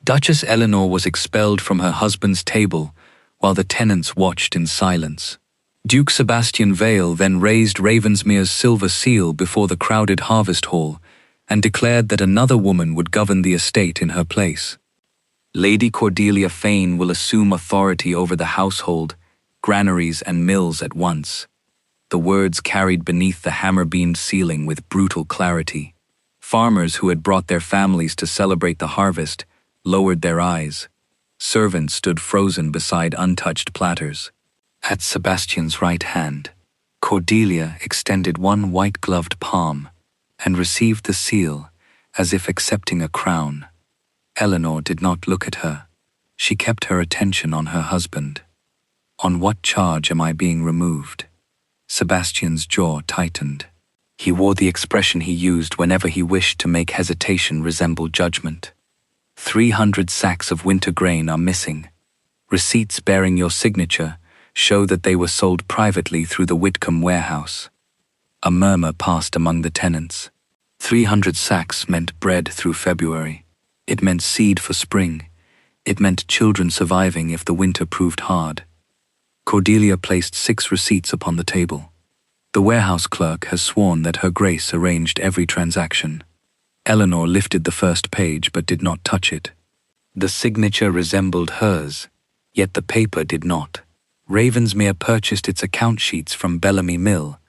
Duchess Elinor was expelled from her husband's table while the tenants watched in silence. Duke Sebastian Vale then raised Ravensmere's silver seal before the crowded harvest hall and declared that another woman would govern the estate in her place. Lady Cordelia Fane will assume authority over the household, granaries and mills at once. The words carried beneath the hammer-beamed ceiling with brutal clarity. Farmers who had brought their families to celebrate the harvest lowered their eyes. Servants stood frozen beside untouched platters. At Sebastian's right hand, Cordelia extended one white-gloved palm and received the seal as if accepting a crown. Elinor did not look at her. She kept her attention on her husband. On what charge am I being removed? Sebastian's jaw tightened. He wore the expression he used whenever he wished to make hesitation resemble judgment. 300 sacks of winter grain are missing. Receipts bearing your signature show that they were sold privately through the Whitcomb warehouse. A murmur passed among the tenants. 300 sacks meant bread through February. It meant seed for spring. It meant children surviving if the winter proved hard. Cordelia placed 6 receipts upon the table. The warehouse clerk has sworn that Her Grace arranged every transaction. Elinor lifted the first page but did not touch it. The signature resembled hers, yet the paper did not. Ravensmere purchased its account sheets from Bellamy Mill,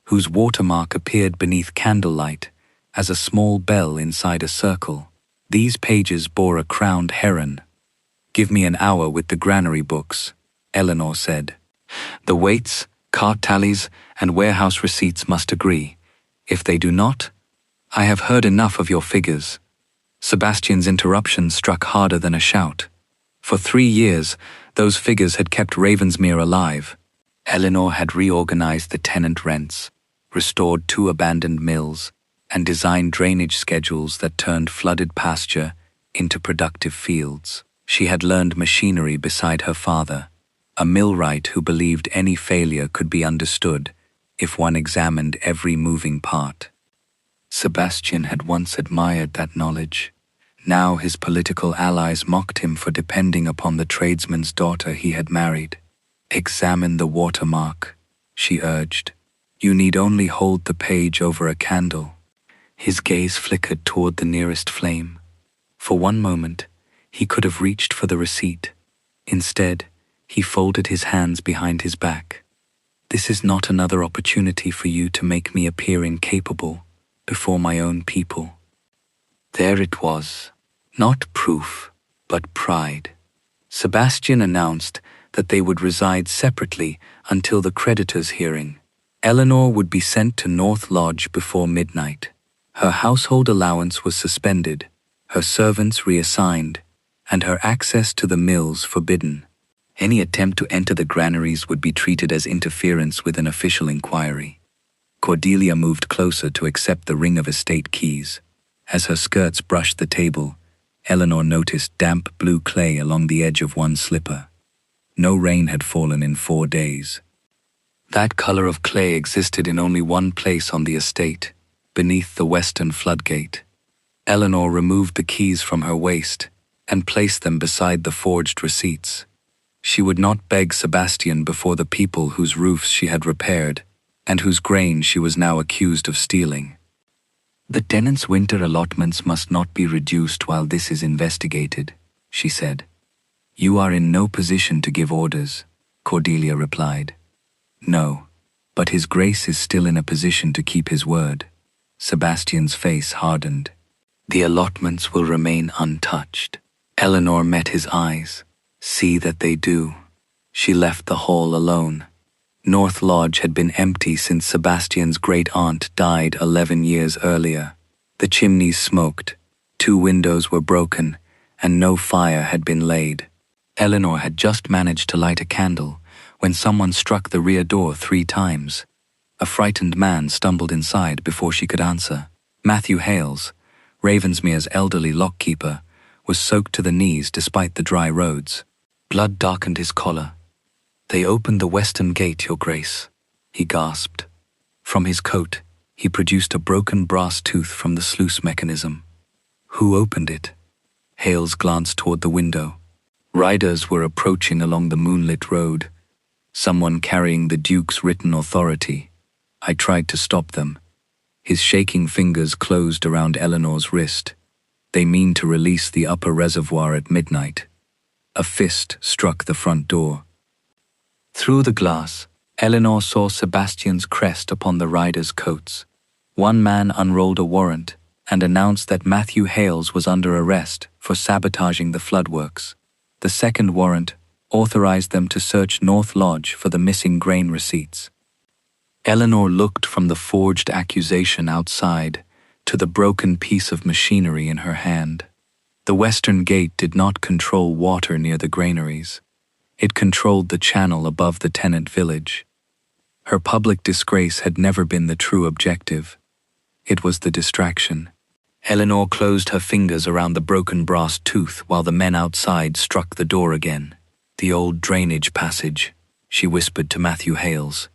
whose watermark appeared beneath candlelight as a small bell inside a circle. These pages bore a crowned heron. "Give me an hour with the granary books," Elinor said. "The weights, cart tallies, and warehouse receipts must agree. If they do not, I have heard enough of your figures." Sebastian's interruption struck harder than a shout. For 3 years, those figures had kept Ravensmere alive. Elinor had reorganized the tenant rents, restored 2 abandoned mills, and designed drainage schedules that turned flooded pasture into productive fields. She had learned machinery beside her father, a millwright who believed any failure could be understood if one examined every moving part. Sebastian had once admired that knowledge. Now his political allies mocked him for depending upon the tradesman's daughter he had married. "Examine the watermark," she urged. "You need only hold the page over a candle." His gaze flickered toward the nearest flame. For one moment, he could have reached for the receipt. Instead, he folded his hands behind his back. "This is not another opportunity for you to make me appear incapable before my own people." There it was, not proof, but pride. Sebastian announced that they would reside separately until the creditor's hearing. Elinor would be sent to North Lodge before midnight. Her household allowance was suspended, her servants reassigned, and her access to the mills forbidden. Any attempt to enter the granaries would be treated as interference with an official inquiry. Cordelia moved closer to accept the ring of estate keys. As her skirts brushed the table, Elinor noticed damp blue clay along the edge of one slipper. No rain had fallen in 4 days. That color of clay existed in only one place on the estate, beneath the western floodgate. Elinor removed the keys from her waist and placed them beside the forged receipts. She would not beg Sebastian before the people whose roofs she had repaired and whose grain she was now accused of stealing. "The tenants' winter allotments must not be reduced while this is investigated," she said. "You are in no position to give orders," Cordelia replied. "No, but His Grace is still in a position to keep his word." Sebastian's face hardened. "The allotments will remain untouched." Elinor met his eyes. "See that they do." She left the hall alone. North Lodge had been empty since Sebastian's great-aunt died 11 years earlier. The chimneys smoked, 2 windows were broken, and no fire had been laid. Elinor had just managed to light a candle when someone struck the rear door 3 times. A frightened man stumbled inside before she could answer. Matthew Hales, Ravensmere's elderly lockkeeper, was soaked to the knees despite the dry roads. Blood darkened his collar. "They opened the western gate, Your Grace," he gasped. From his coat, he produced a broken brass tooth from the sluice mechanism. "Who opened it?" Hales glanced toward the window. Riders were approaching along the moonlit road, someone carrying the Duke's written authority. I tried to stop them. His shaking fingers closed around Elinor's wrist. They mean to release the upper reservoir at midnight. A fist struck the front door. Through the glass, Elinor saw Sebastian's crest upon the riders' coats. One man unrolled a warrant and announced that Matthew Hales was under arrest for sabotaging the floodworks. The second warrant authorized them to search North Lodge for the missing grain receipts. Elinor looked from the forged accusation outside to the broken piece of machinery in her hand. The western gate did not control water near the granaries. It controlled the channel above the tenant village. Her public disgrace had never been the true objective. It was the distraction. Elinor closed her fingers around the broken brass tooth while the men outside struck the door again. "The old drainage passage," she whispered to Matthew Hales.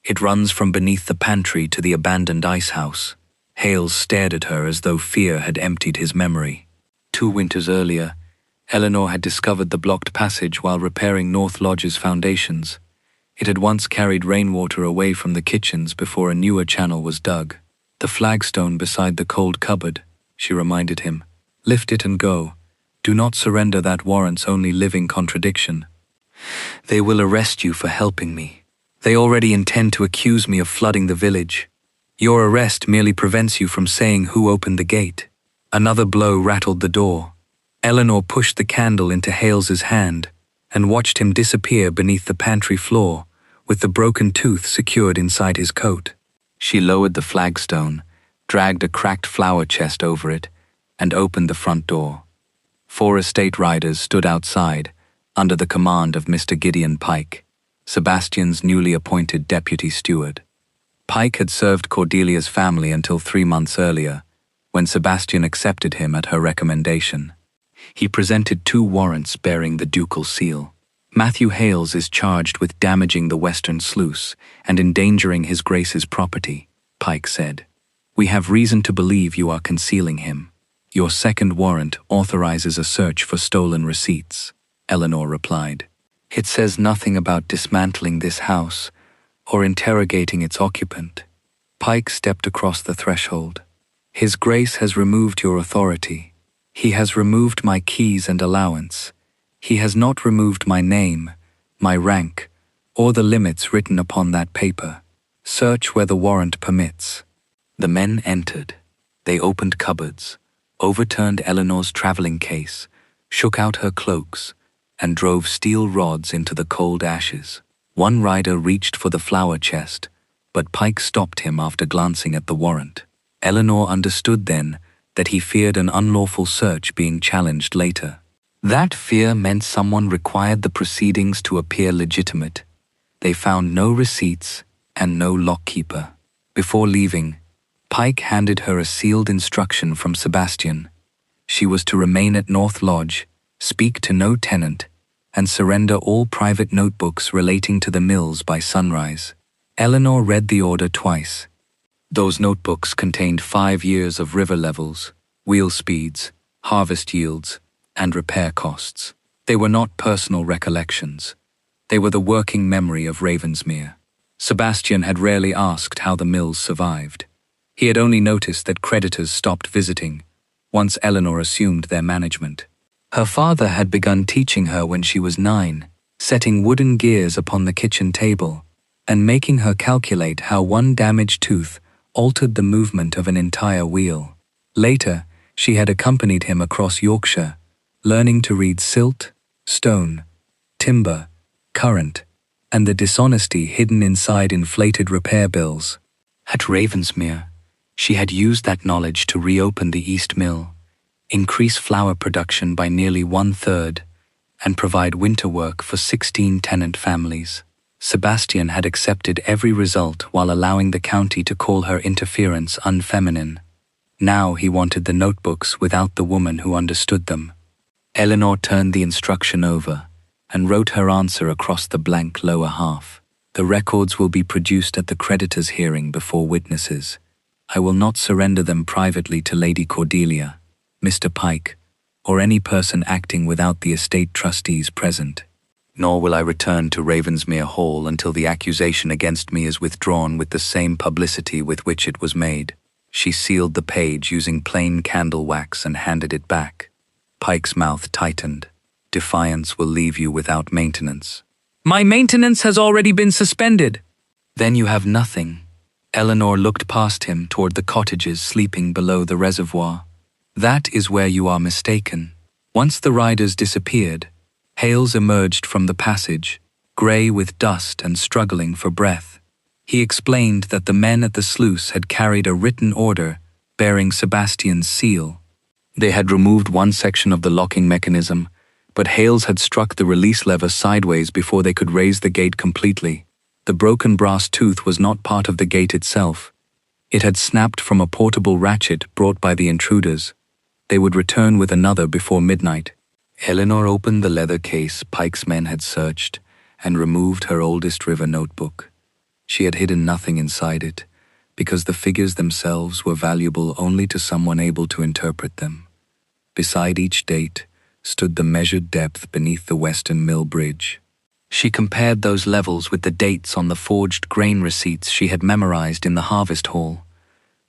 "It runs from beneath the pantry to the abandoned ice house." Hales stared at her as though fear had emptied his memory. 2 winters earlier, Elinor had discovered the blocked passage while repairing North Lodge's foundations. It had once carried rainwater away from the kitchens before a newer channel was dug. "The flagstone beside the cold cupboard," she reminded him. "Lift it and go. Do not surrender that warrant's only living contradiction. They will arrest you for helping me. They already intend to accuse me of flooding the village. Your arrest merely prevents you from saying who opened the gate." Another blow rattled the door. Elinor pushed the candle into Hales's hand and watched him disappear beneath the pantry floor with the broken tooth secured inside his coat. She lowered the flagstone, dragged a cracked flour chest over it, and opened the front door. 4 estate riders stood outside, under the command of Mr. Gideon Pike, Sebastian's newly appointed deputy steward. Pike had served Cordelia's family until 3 months earlier, when Sebastian accepted him at her recommendation. He presented 2 warrants bearing the ducal seal. "Matthew Hales is charged with damaging the western sluice and endangering His Grace's property," Pike said. "We have reason to believe you are concealing him. Your second warrant authorizes a search for stolen receipts," Elinor replied. "It says nothing about dismantling this house or interrogating its occupant." Pike stepped across the threshold. "His Grace has removed your authority. He has removed my keys and allowance. He has not removed my name, my rank, or the limits written upon that paper. Search where the warrant permits." The men entered. They opened cupboards, overturned Elinor's traveling case, shook out her cloaks, and drove steel rods into the cold ashes. One rider reached for the flour chest, but Pike stopped him after glancing at the warrant. Elinor understood then that he feared an unlawful search being challenged later. That fear meant someone required the proceedings to appear legitimate. They found no receipts and no lockkeeper. Before leaving, Pike handed her a sealed instruction from Sebastian. She was to remain at North Lodge, speak to no tenant, and surrender all private notebooks relating to the mills by sunrise. Elinor read the order twice. Those notebooks contained 5 years of river levels, wheel speeds, harvest yields, and repair costs. They were not personal recollections. They were the working memory of Ravensmere. Sebastian had rarely asked how the mills survived. He had only noticed that creditors stopped visiting, once Elinor assumed their management. Her father had begun teaching her when she was 9, setting wooden gears upon the kitchen table, and making her calculate how one damaged tooth altered the movement of an entire wheel. Later, she had accompanied him across Yorkshire, learning to read silt, stone, timber, current, and the dishonesty hidden inside inflated repair bills. At Ravensmere, she had used that knowledge to reopen the East Mill, increase flour production by nearly 1/3, and provide winter work for 16 tenant families. Sebastian had accepted every result while allowing the county to call her interference unfeminine. Now he wanted the notebooks without the woman who understood them. Elinor turned the instruction over and wrote her answer across the blank lower half. "The records will be produced at the creditor's hearing before witnesses. I will not surrender them privately to Lady Cordelia. Mr. Pike, or any person acting without the estate trustees present. Nor will I return to Ravensmere Hall until the accusation against me is withdrawn with the same publicity with which it was made. She sealed the page using plain candle wax and handed it back. Pike's mouth tightened. Defiance will leave you without maintenance. My maintenance has already been suspended. Then you have nothing. Elinor looked past him toward the cottages sleeping below the reservoir. That is where you are mistaken. Once the riders disappeared, Hales emerged from the passage, grey with dust and struggling for breath. He explained that the men at the sluice had carried a written order bearing Sebastian's seal. They had removed one section of the locking mechanism, but Hales had struck the release lever sideways before they could raise the gate completely. The broken brass tooth was not part of the gate itself. It had snapped from a portable ratchet brought by the intruders. They would return with another before midnight. Elinor opened the leather case Pike's men had searched and removed her oldest river notebook. She had hidden nothing inside it, because the figures themselves were valuable only to someone able to interpret them. Beside each date stood the measured depth beneath the Western Mill Bridge. She compared those levels with the dates on the forged grain receipts she had memorized in the harvest hall.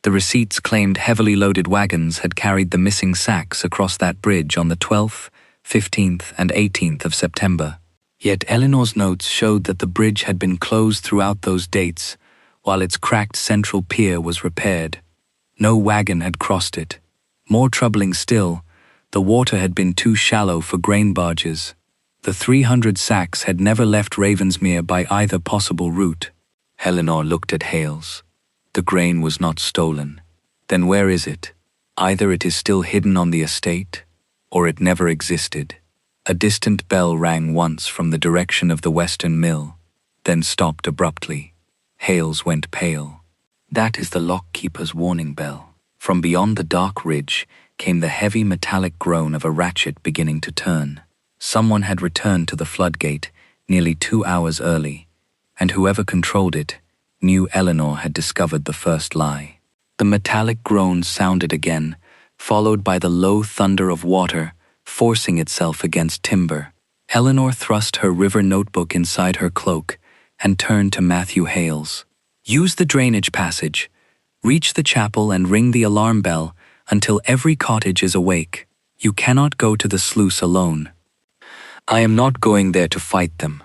The receipts claimed heavily loaded wagons had carried the missing sacks across that bridge on the 12th, 15th, and 18th of September. Yet Elinor's notes showed that the bridge had been closed throughout those dates, while its cracked central pier was repaired. No wagon had crossed it. More troubling still, the water had been too shallow for grain barges. The 300 sacks had never left Ravensmere by either possible route. Elinor looked at Hales. The grain was not stolen. Then where is it? Either it is still hidden on the estate, or it never existed. A distant bell rang once from the direction of the Western Mill, then stopped abruptly. Hales went pale. That is the lock-keeper's warning bell. From beyond the dark ridge came the heavy metallic groan of a ratchet beginning to turn. Someone had returned to the Floodgate nearly 2 hours early, and whoever controlled it knew Elinor had discovered the first lie. The metallic groan sounded again, followed by the low thunder of water forcing itself against timber. Elinor thrust her river notebook inside her cloak and turned to Matthew Hales. Use the drainage passage. Reach the chapel and ring the alarm bell until every cottage is awake. You cannot go to the sluice alone. I am not going there to fight them.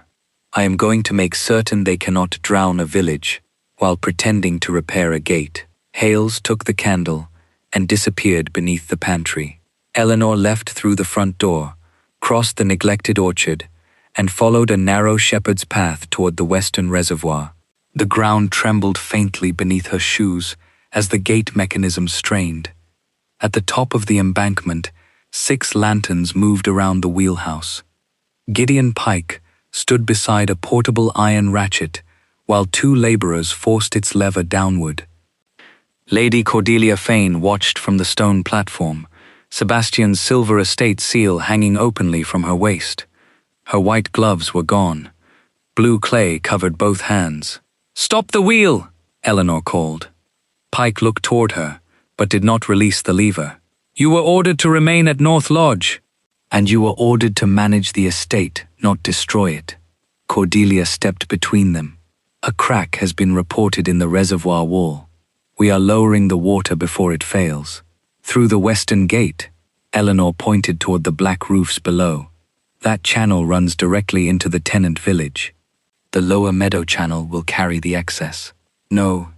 I am going to make certain they cannot drown a village while pretending to repair a gate. Hales took the candle and disappeared beneath the pantry. Elinor left through the front door, crossed the neglected orchard, and followed a narrow shepherd's path toward the western reservoir. The ground trembled faintly beneath her shoes as the gate mechanism strained. At the top of the embankment, 6 lanterns moved around the wheelhouse. Gideon Pike stood beside a portable iron ratchet, while 2 laborers forced its lever downward. Lady Cordelia Fane watched from the stone platform, Sebastian's silver estate seal hanging openly from her waist. Her white gloves were gone. Blue clay covered both hands. "Stop the wheel!" Elinor called. Pike looked toward her, but did not release the lever. "You were ordered to remain at North Lodge." "And you were ordered to manage the estate, not destroy it." Cordelia stepped between them. "A crack has been reported in the reservoir wall. We are lowering the water before it fails. Through the western gate," Elinor pointed toward the black roofs below. "That channel runs directly into the tenant village. The lower meadow channel will carry the excess." "No,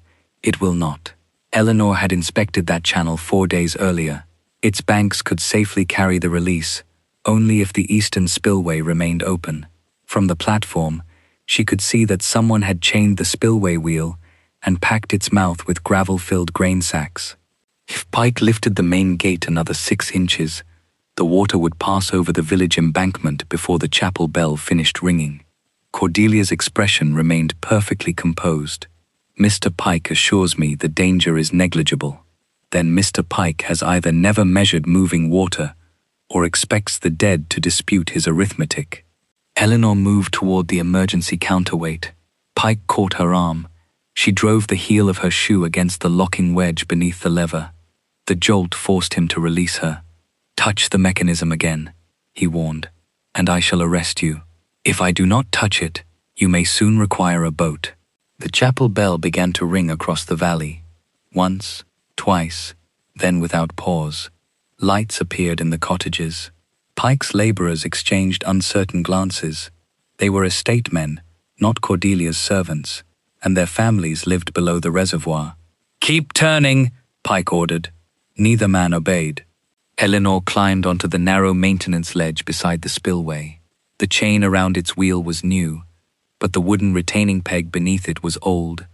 it will not." Elinor had inspected that channel 4 days earlier. Its banks could safely carry the release, only if the eastern spillway remained open. From the platform, she could see that someone had chained the spillway wheel and packed its mouth with gravel-filled grain sacks. If Pike lifted the main gate another 6 inches, the water would pass over the village embankment before the chapel bell finished ringing. Cordelia's expression remained perfectly composed. "Mr. Pike assures me the danger is negligible. Then Mr. Pike has either never measured moving water or expects the dead to dispute his arithmetic." Elinor moved toward the emergency counterweight. Pike caught her arm. She drove the heel of her shoe against the locking wedge beneath the lever. The jolt forced him to release her. Touch the mechanism again, he warned, and I shall arrest you. If I do not touch it, you may soon require a boat. The chapel bell began to ring across the valley. Once, twice, then without pause. Lights appeared in the cottages. Pike's labourers exchanged uncertain glances. They were estate men, not Cordelia's servants, and their families lived below the reservoir. "Keep turning," Pike ordered. Neither man obeyed. Elinor climbed onto the narrow maintenance ledge beside the spillway. The chain around its wheel was new, but the wooden retaining peg beneath it was old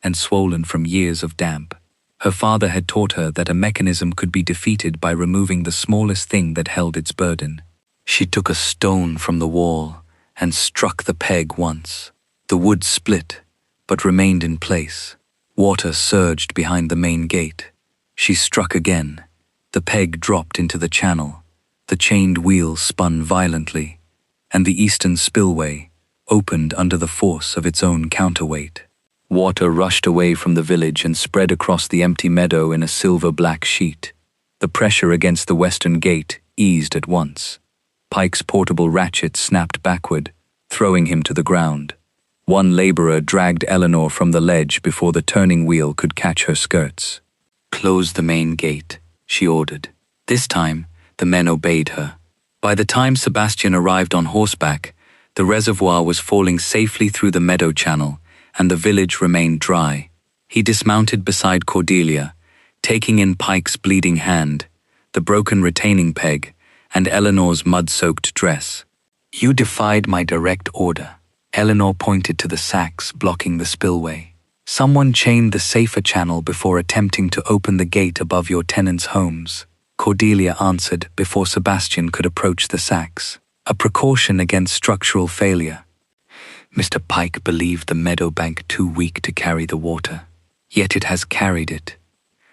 and swollen from years of damp. Her father had taught her that a mechanism could be defeated by removing the smallest thing that held its burden. She took a stone from the wall and struck the peg once. The wood split, but remained in place. Water surged behind the main gate. She struck again. The peg dropped into the channel. The chained wheel spun violently, and the eastern spillway opened under the force of its own counterweight. Water rushed away from the village and spread across the empty meadow in a silver-black sheet. The pressure against the western gate eased at once. Pike's portable ratchet snapped backward, throwing him to the ground. One laborer dragged Elinor from the ledge before the turning wheel could catch her skirts. "Close the main gate," she ordered. This time, the men obeyed her. By the time Sebastian arrived on horseback, the reservoir was falling safely through the meadow channel, and the village remained dry. He dismounted beside Cordelia, taking in Pike's bleeding hand, the broken retaining peg, and Elinor's mud-soaked dress. "You defied my direct order." Elinor pointed to the sacks blocking the spillway. "Someone chained the safer channel before attempting to open the gate above your tenants' homes," Cordelia answered before Sebastian could approach the sacks. "A precaution against structural failure." Mr. Pike believed the meadow bank too weak to carry the water, yet it has carried it.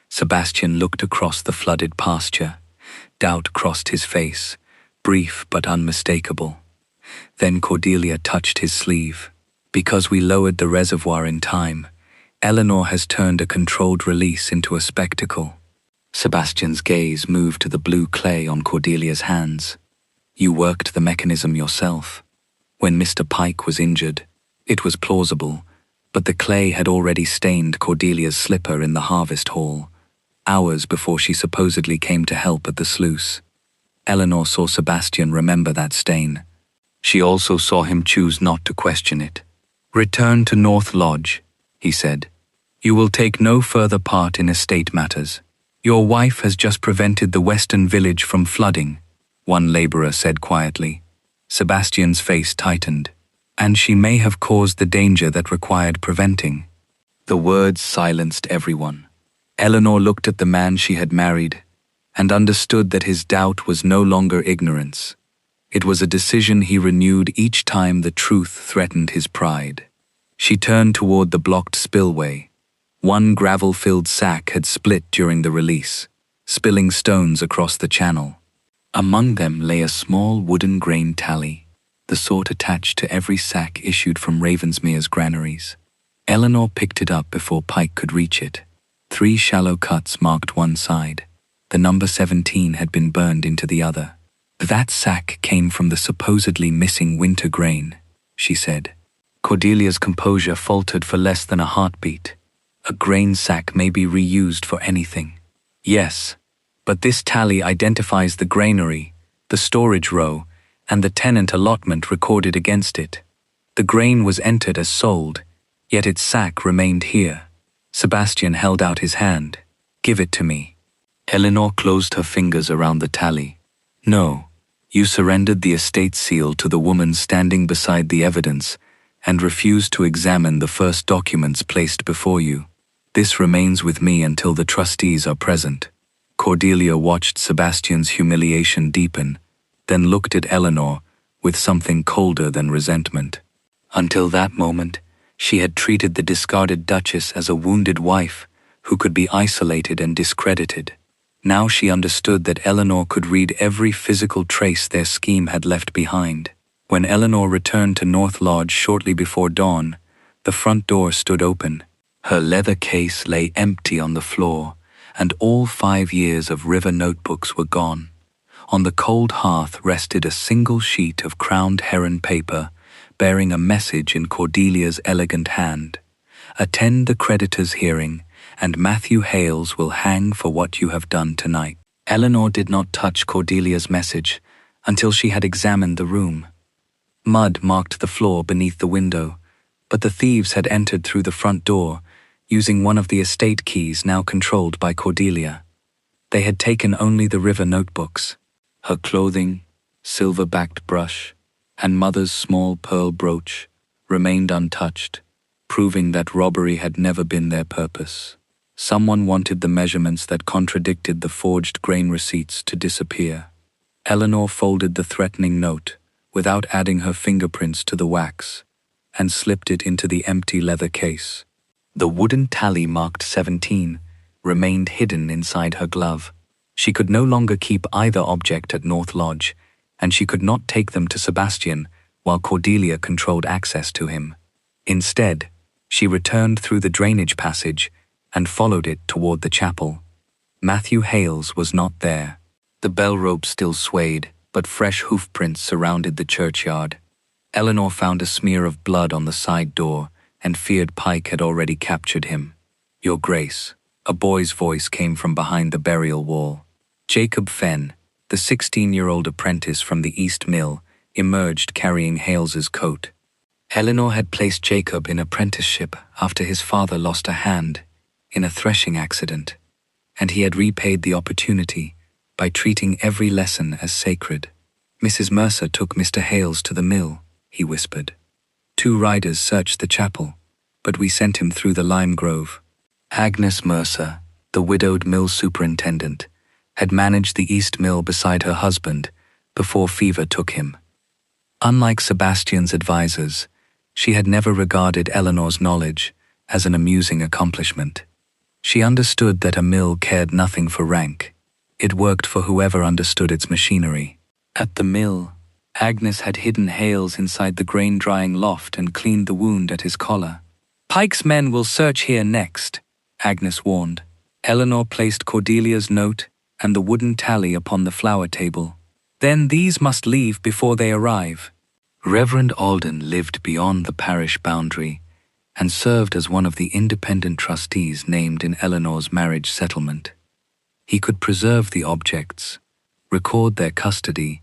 Sebastian looked across the flooded pasture. Doubt crossed his face, brief but unmistakable. Then Cordelia touched his sleeve. "Because we lowered the reservoir in time, Elinor has turned a controlled release into a spectacle." Sebastian's gaze moved to the blue clay on Cordelia's hands. "You worked the mechanism yourself." When Mr. Pike was injured, it was plausible, but the clay had already stained Cordelia's slipper in the harvest hall, hours before she supposedly came to help at the sluice. Elinor saw Sebastian remember that stain. She also saw him choose not to question it. "Return to North Lodge," he said. "You will take no further part in estate matters. Your wife has just prevented the western village from flooding," one laborer said quietly. Sebastian's face tightened. "And she may have caused the danger that required preventing." The words silenced everyone. Elinor looked at the man she had married and understood that his doubt was no longer ignorance. It was a decision he renewed each time the truth threatened his pride. She turned toward the blocked spillway. One gravel-filled sack had split during the release, spilling stones across the channel. Among them lay a small wooden grain tally, the sort attached to every sack issued from Ravensmere's granaries. Elinor picked it up before Pike could reach it. 3 shallow cuts marked one side. The number 17 had been burned into the other. "That sack came from the supposedly missing winter grain," she said. Cordelia's composure faltered for less than a heartbeat. "A grain sack may be reused for anything." "Yes, but this tally identifies the granary, the storage row, and the tenant allotment recorded against it. The grain was entered as sold, yet its sack remained here." Sebastian held out his hand. "Give it to me." Elinor closed her fingers around the tally. "No, you surrendered the estate seal to the woman standing beside the evidence and refused to examine the first documents placed before you. This remains with me until the trustees are present." Cordelia watched Sebastian's humiliation deepen, then looked at Elinor with something colder than resentment. Until that moment, she had treated the discarded duchess as a wounded wife who could be isolated and discredited. Now she understood that Elinor could read every physical trace their scheme had left behind. When Elinor returned to North Lodge shortly before dawn, the front door stood open. Her leather case lay empty on the floor, and all 5 years of River notebooks were gone. On the cold hearth rested a single sheet of crowned heron paper, bearing a message in Cordelia's elegant hand. "Attend the creditor's hearing, and Matthew Hales will hang for what you have done tonight." Elinor did not touch Cordelia's message until she had examined the room. Mud marked the floor beneath the window, but the thieves had entered through the front door, using one of the estate keys now controlled by Cordelia. They had taken only the river notebooks. Her clothing, silver-backed brush, and mother's small pearl brooch remained untouched, proving that robbery had never been their purpose. Someone wanted the measurements that contradicted the forged grain receipts to disappear. Elinor folded the threatening note without adding her fingerprints to the wax and slipped it into the empty leather case. The wooden tally marked 17 remained hidden inside her glove. She could no longer keep either object at North Lodge, and she could not take them to Sebastian while Cordelia controlled access to him. Instead, she returned through the drainage passage and followed it toward the chapel. Matthew Hales was not there. The bell rope still swayed, but fresh hoofprints surrounded the churchyard. Elinor found a smear of blood on the side door and feared Pike had already captured him. "Your Grace," a boy's voice came from behind the burial wall. Jacob Fenn, the 16-year-old apprentice from the East Mill, emerged carrying Hales's coat. Elinor had placed Jacob in apprenticeship after his father lost a hand in a threshing accident, and he had repaid the opportunity by treating every lesson as sacred. "Mrs. Mercer took Mr. Hales to the mill," he whispered. "2 riders searched the chapel, but we sent him through the lime grove." Agnes Mercer, the widowed mill superintendent, had managed the East Mill beside her husband before fever took him. Unlike Sebastian's advisors, she had never regarded Elinor's knowledge as an amusing accomplishment. She understood that a mill cared nothing for rank. It worked for whoever understood its machinery. At the mill, Agnes had hidden Hales inside the grain-drying loft and cleaned the wound at his collar. "Pike's men will search here next," Agnes warned. Elinor placed Cordelia's note and the wooden tally upon the flower table. "Then these must leave before they arrive." Reverend Alden lived beyond the parish boundary and served as one of the independent trustees named in Elinor's marriage settlement. He could preserve the objects, record their custody,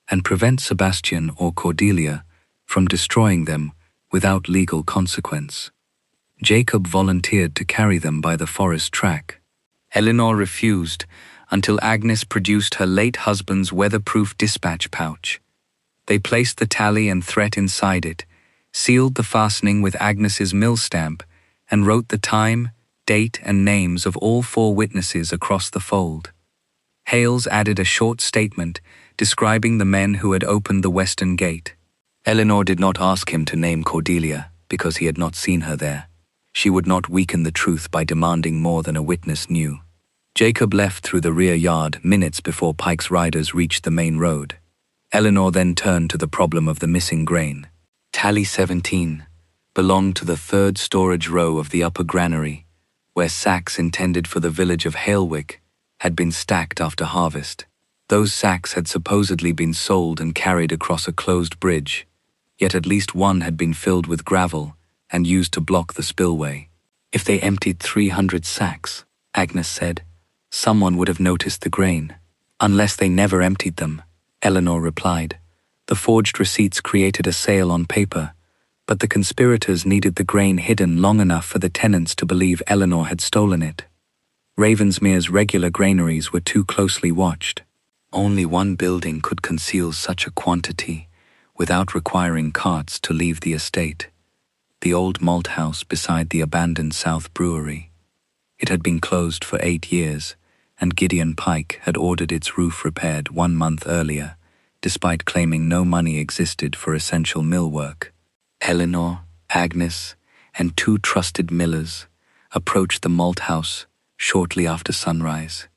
and prevent Sebastian or Cordelia from destroying them without legal consequence. Jacob volunteered to carry them by the forest track. Elinor refused until Agnes produced her late husband's weatherproof dispatch pouch. They placed the tally and threat inside it, sealed the fastening with Agnes's mill stamp, and wrote the time, date, and names of all 4 witnesses across the fold. Hales added a short statement describing the men who had opened the western gate. Elinor did not ask him to name Cordelia because he had not seen her there. She would not weaken the truth by demanding more than a witness knew. Jacob left through the rear yard minutes before Pike's riders reached the main road. Elinor then turned to the problem of the missing grain. Tally 17 belonged to the 3rd storage row of the upper granary, where sacks intended for the village of Halewick had been stacked after harvest. Those sacks had supposedly been sold and carried across a closed bridge, yet at least one had been filled with gravel and used to block the spillway. "If they emptied 300 sacks," Agnes said, "someone would have noticed the grain." "Unless they never emptied them," Elinor replied. "The forged receipts created a sale on paper, but the conspirators needed the grain hidden long enough for the tenants to believe Elinor had stolen it. Ravensmere's regular granaries were too closely watched. Only one building could conceal such a quantity without requiring carts to leave the estate: the old malt house beside the abandoned South Brewery. It had been closed for 8 years, and Gideon Pike had ordered its roof repaired 1 month earlier, despite claiming no money existed for essential mill work. Elinor, Agnes, and 2 trusted millers approached the malt house shortly after sunrise.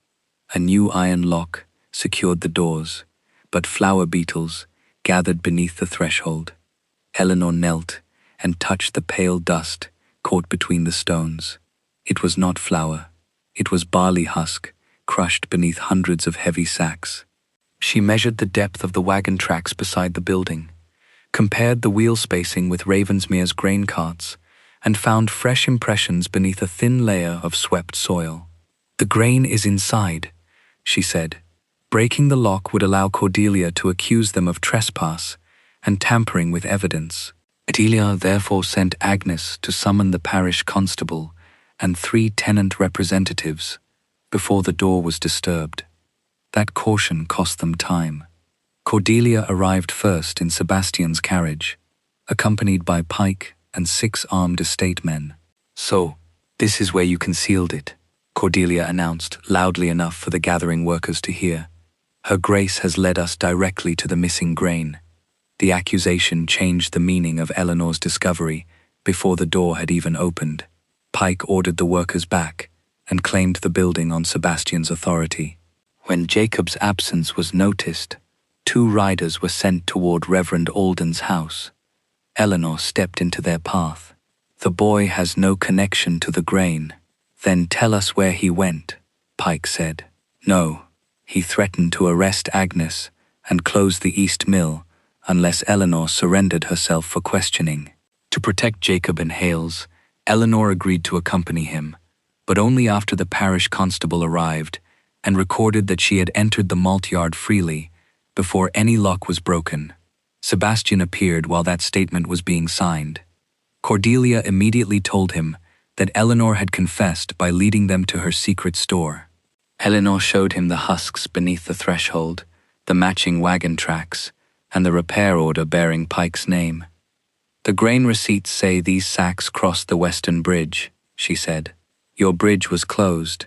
A new iron lock secured the doors, but flower beetles gathered beneath the threshold. Elinor knelt and touched the pale dust caught between the stones. It was not flour. It was barley husk, crushed beneath hundreds of heavy sacks. She measured the depth of the wagon tracks beside the building, compared the wheel spacing with Ravensmere's grain carts, and found fresh impressions beneath a thin layer of swept soil. "The grain is inside," she said. Breaking the lock would allow Cordelia to accuse them of trespass and tampering with evidence. Cordelia therefore sent Agnes to summon the parish constable and 3 tenant representatives before the door was disturbed. That caution cost them time. Cordelia arrived first in Sebastian's carriage, accompanied by Pike and 6 armed estate men. "So, this is where you concealed it," Cordelia announced loudly enough for the gathering workers to hear. "Her Grace has led us directly to the missing grain." The accusation changed the meaning of Elinor's discovery before the door had even opened. Pike ordered the workers back and claimed the building on Sebastian's authority. When Jacob's absence was noticed, 2 riders were sent toward Reverend Alden's house. Elinor stepped into their path. "The boy has no connection to the grain." "Then tell us where he went," Pike said. "No, he threatened to arrest Agnes and close the East Mill unless Elinor surrendered herself for questioning." To protect Jacob and Hales, Elinor agreed to accompany him, but only after the parish constable arrived and recorded that she had entered the malt yard freely before any lock was broken. Sebastian appeared while that statement was being signed. Cordelia immediately told him that Elinor had confessed by leading them to her secret store. Elinor showed him the husks beneath the threshold, the matching wagon tracks, and the repair order bearing Pike's name. "The grain receipts say these sacks crossed the Western Bridge," she said. "Your bridge was closed.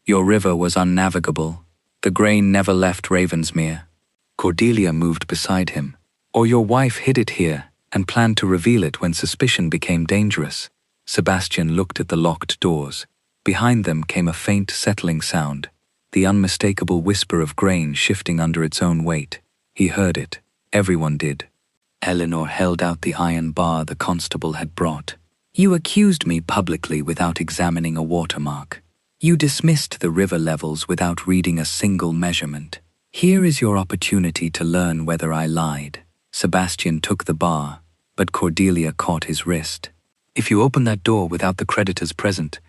Your river was unnavigable. The grain never left Ravensmere." Cordelia moved beside him. "Or your wife hid it here and planned to reveal it when suspicion became dangerous." Sebastian looked at the locked doors. Behind them came a faint settling sound, the unmistakable whisper of grain shifting under its own weight. He heard it. Everyone did. Elinor held out the iron bar the constable had brought. "You accused me publicly without examining a watermark. You dismissed the river levels without reading a single measurement. Here is your opportunity to learn whether I lied." Sebastian took the bar, but Cordelia caught his wrist. "If you open that door without the creditors present,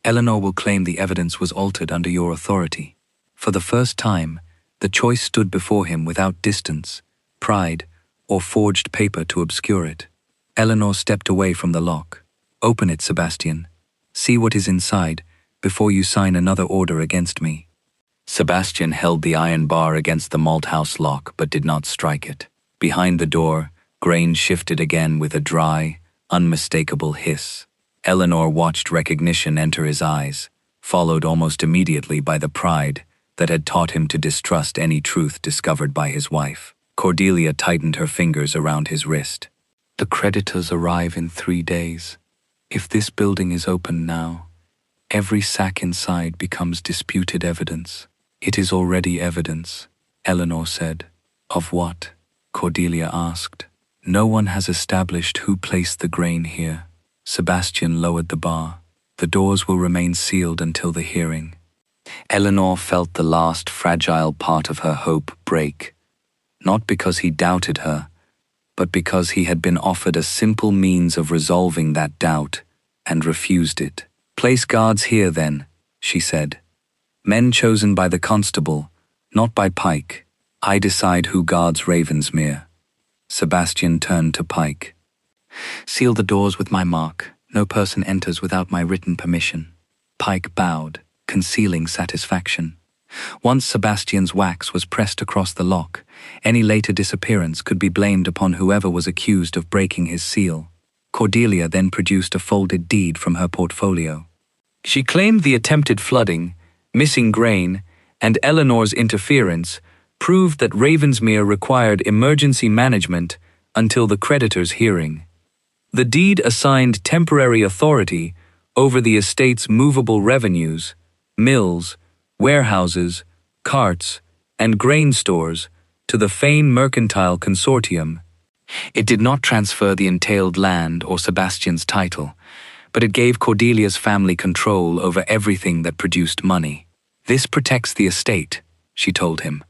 Elinor will claim the evidence was altered under your authority." For the first time, the choice stood before him without distance, pride, or forged paper to obscure it. Elinor stepped away from the lock. "Open it, Sebastian. See what is inside before you sign another order against me." Sebastian held the iron bar against the malthouse lock but did not strike it. Behind the door, grain shifted again with a dry, unmistakable hiss. Elinor watched recognition enter his eyes, followed almost immediately by the pride that had taught him to distrust any truth discovered by his wife. Cordelia tightened her fingers around his wrist. "The creditors arrive in 3 days. If this building is open now, every sack inside becomes disputed evidence." "It is already evidence," Elinor said. "Of what?" Cordelia asked. "No one has established who placed the grain here." Sebastian lowered the bar. "The doors will remain sealed until the hearing." Elinor felt the last fragile part of her hope break, not because he doubted her, but because he had been offered a simple means of resolving that doubt and refused it. "Place guards here then," she said. "Men chosen by the constable, not by Pike. I decide who guards Ravensmere." Sebastian turned to Pike. "Seal the doors with my mark. No person enters without my written permission." Pike bowed, concealing satisfaction. Once Sebastian's wax was pressed across the lock, any later disappearance could be blamed upon whoever was accused of breaking his seal. Cordelia then produced a folded deed from her portfolio. She claimed the attempted flooding, missing grain, and Elinor's interference proved that Ravensmere required emergency management until the creditor's hearing. The deed assigned temporary authority over the estate's movable revenues, mills, warehouses, carts, and grain stores to the Fane Mercantile Consortium. It did not transfer the entailed land or Sebastian's title, but it gave Cordelia's family control over everything that produced money. "This protects the estate," she told him.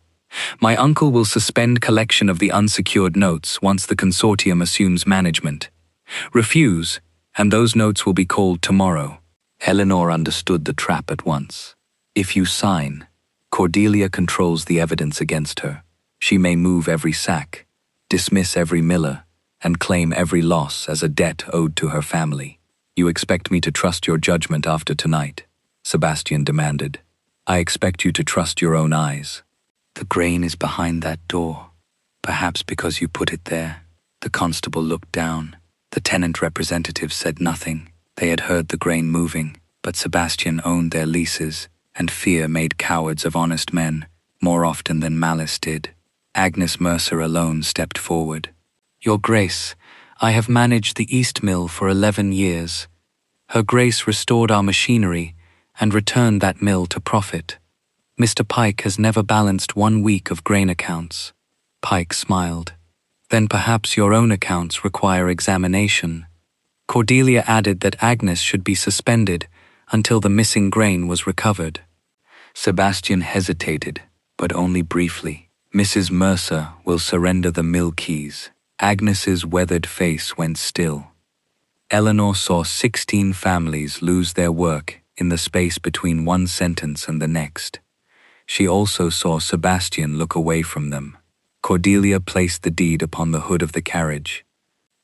My uncle will suspend collection of the unsecured notes once the consortium assumes management. Refuse, and those notes will be called tomorrow. Elinor understood the trap at once. If you sign, Cordelia controls the evidence against her. She may move every sack, dismiss every miller, and claim every loss as a debt owed to her family. You expect me to trust your judgment after tonight? Sebastian demanded. I expect you to trust your own eyes. The grain is behind that door. Perhaps because you put it there. The constable looked down. The tenant representative said nothing. They had heard the grain moving, but Sebastian owned their leases, and fear made cowards of honest men, more often than malice did. Agnes Mercer alone stepped forward. Your Grace, I have managed the East Mill for 11 years. Her Grace restored our machinery and returned that mill to profit. Mr. Pike has never balanced 1 week of grain accounts. Pike smiled. Then perhaps your own accounts require examination. Cordelia added that Agnes should be suspended until the missing grain was recovered. Sebastian hesitated, but only briefly. Mrs. Mercer will surrender the mill keys. Agnes's weathered face went still. Elinor saw 16 families lose their work in the space between one sentence and the next. She also saw Sebastian look away from them. Cordelia placed the deed upon the hood of the carriage.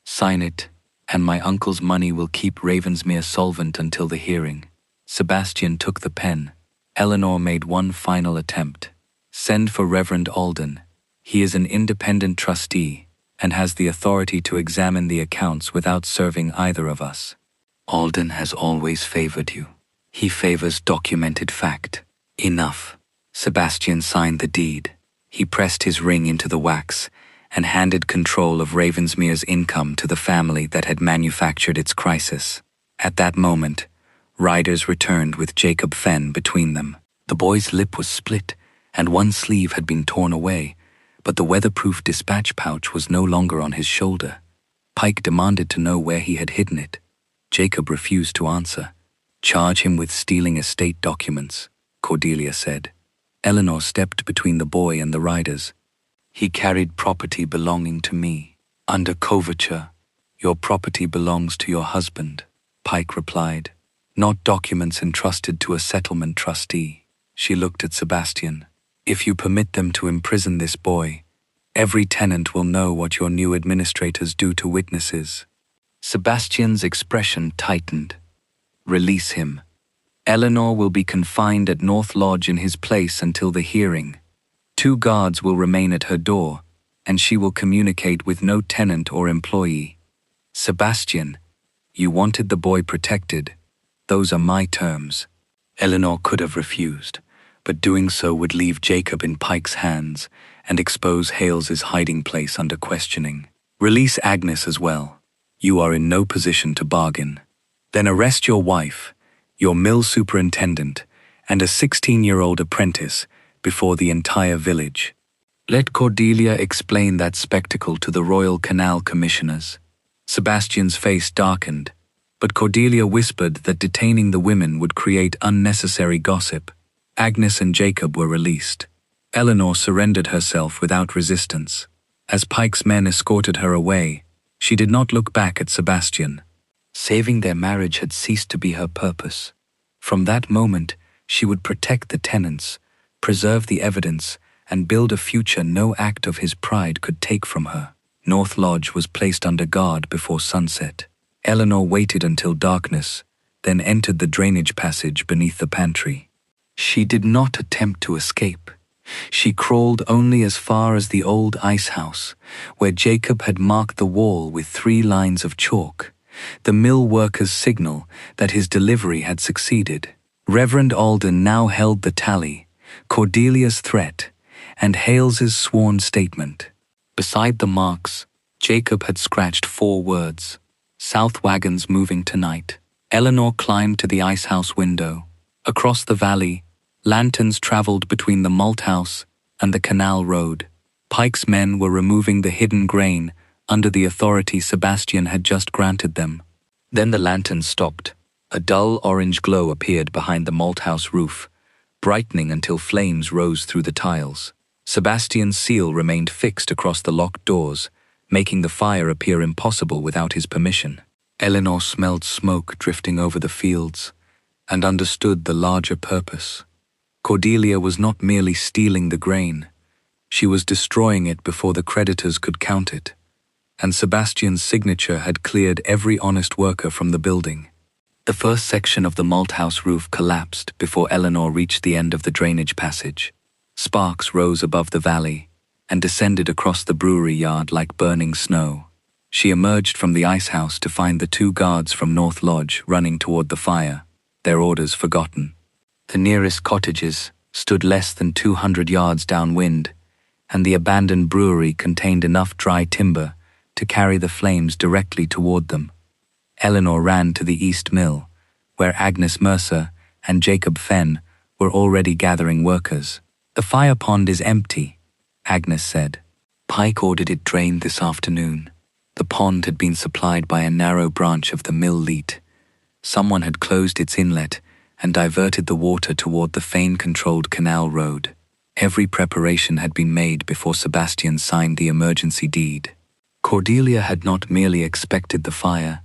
Sign it, and my uncle's money will keep Ravensmere solvent until the hearing. Sebastian took the pen. Elinor made one final attempt. Send for Reverend Alden. He is an independent trustee and has the authority to examine the accounts without serving either of us. Alden has always favored you. He favors documented fact. Enough. Sebastian signed the deed. He pressed his ring into the wax and handed control of Ravensmere's income to the family that had manufactured its crisis. At that moment, riders returned with Jacob Fenn between them. The boy's lip was split, and one sleeve had been torn away, but the weatherproof dispatch pouch was no longer on his shoulder. Pike demanded to know where he had hidden it. Jacob refused to answer. Charge him with stealing estate documents, Cordelia said. Elinor stepped between the boy and the riders. He carried property belonging to me. Under coverture, your property belongs to your husband, Pike replied. Not documents entrusted to a settlement trustee. She looked at Sebastian. If you permit them to imprison this boy, every tenant will know what your new administrators do to witnesses. Sebastian's expression tightened. Release him. Elinor will be confined at North Lodge in his place until the hearing. 2 guards will remain at her door, and she will communicate with no tenant or employee. Sebastian, you wanted the boy protected. Those are my terms. Elinor could have refused, but doing so would leave Jacob in Pike's hands and expose Hales's hiding place under questioning. Release Agnes as well. You are in no position to bargain. Then arrest your wife, your mill superintendent, and a 16-year-old apprentice before the entire village. Let Cordelia explain that spectacle to the Royal Canal Commissioners. Sebastian's face darkened, but Cordelia whispered that detaining the women would create unnecessary gossip. Agnes and Jacob were released. Elinor surrendered herself without resistance. As Pike's men escorted her away, she did not look back at Sebastian. Saving their marriage had ceased to be her purpose. From that moment, she would protect the tenants, preserve the evidence, and build a future no act of his pride could take from her. North Lodge was placed under guard before sunset. Elinor waited until darkness, then entered the drainage passage beneath the pantry. She did not attempt to escape. She crawled only as far as the old ice house, where Jacob had marked the wall with 3 lines of chalk, the mill worker's signal that his delivery had succeeded. Reverend Alden now held the tally, Cordelia's threat, and Hales's sworn statement. Beside the marks, Jacob had scratched 4 words: South wagons moving tonight. Elinor climbed to the icehouse window. Across the valley, lanterns traveled between the malt house and the canal road. Pike's men were removing the hidden grain under the authority Sebastian had just granted them. Then the lanterns stopped. A dull orange glow appeared behind the malt house roof, brightening until flames rose through the tiles. Sebastian's seal remained fixed across the locked doors, making the fire appear impossible without his permission. Elinor smelled smoke drifting over the fields and understood the larger purpose. Cordelia was not merely stealing the grain, she was destroying it before the creditors could count it, and Sebastian's signature had cleared every honest worker from the building. The first section of the malthouse roof collapsed before Elinor reached the end of the drainage passage. Sparks rose above the valley and descended across the brewery yard like burning snow. She emerged from the ice house to find the 2 guards from North Lodge running toward the fire, their orders forgotten. The nearest cottages stood less than 200 yards downwind, and the abandoned brewery contained enough dry timber to carry the flames directly toward them. Elinor ran to the East Mill, where Agnes Mercer and Jacob Fenn were already gathering workers. "The fire pond is empty," Agnes said. "Pike ordered it drained this afternoon." The pond had been supplied by a narrow branch of the mill leat. Someone had closed its inlet and diverted the water toward the Fane-controlled canal road. Every preparation had been made before Sebastian signed the emergency deed. Cordelia had not merely expected the fire,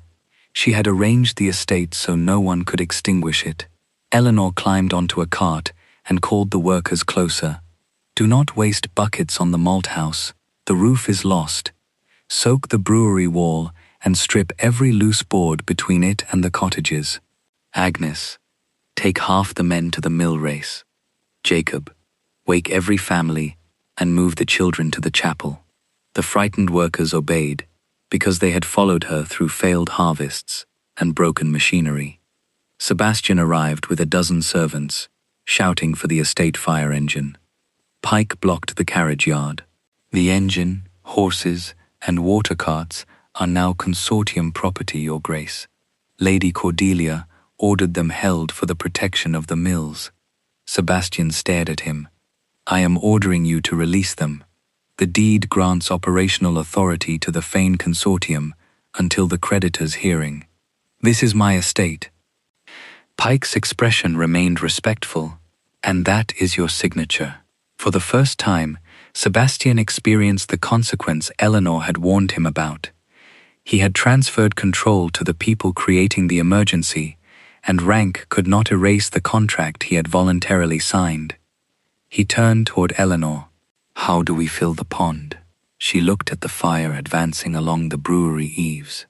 she had arranged the estate so no one could extinguish it. Elinor climbed onto a cart and called the workers closer. "Do not waste buckets on the malt house. The roof is lost. Soak the brewery wall and strip every loose board between it and the cottages. Agnes, take half the men to the mill race. Jacob, wake every family and move the children to the chapel." The frightened workers obeyed because they had followed her through failed harvests and broken machinery. Sebastian arrived with 12 servants, shouting for the estate fire engine. Pike blocked the carriage yard. "The engine, horses, and water carts are now consortium property, Your Grace. Lady Cordelia ordered them held for the protection of the mills." Sebastian stared at him. "I am ordering you to release them. The deed grants operational authority to the Fane Consortium until the creditor's hearing. This is my estate." Pike's expression remained respectful. "And that is your signature." For the first time, Sebastian experienced the consequence Elinor had warned him about. He had transferred control to the people creating the emergency, and rank could not erase the contract he had voluntarily signed. He turned toward Elinor. "How do we fill the pond?" She looked at the fire advancing along the brewery eaves.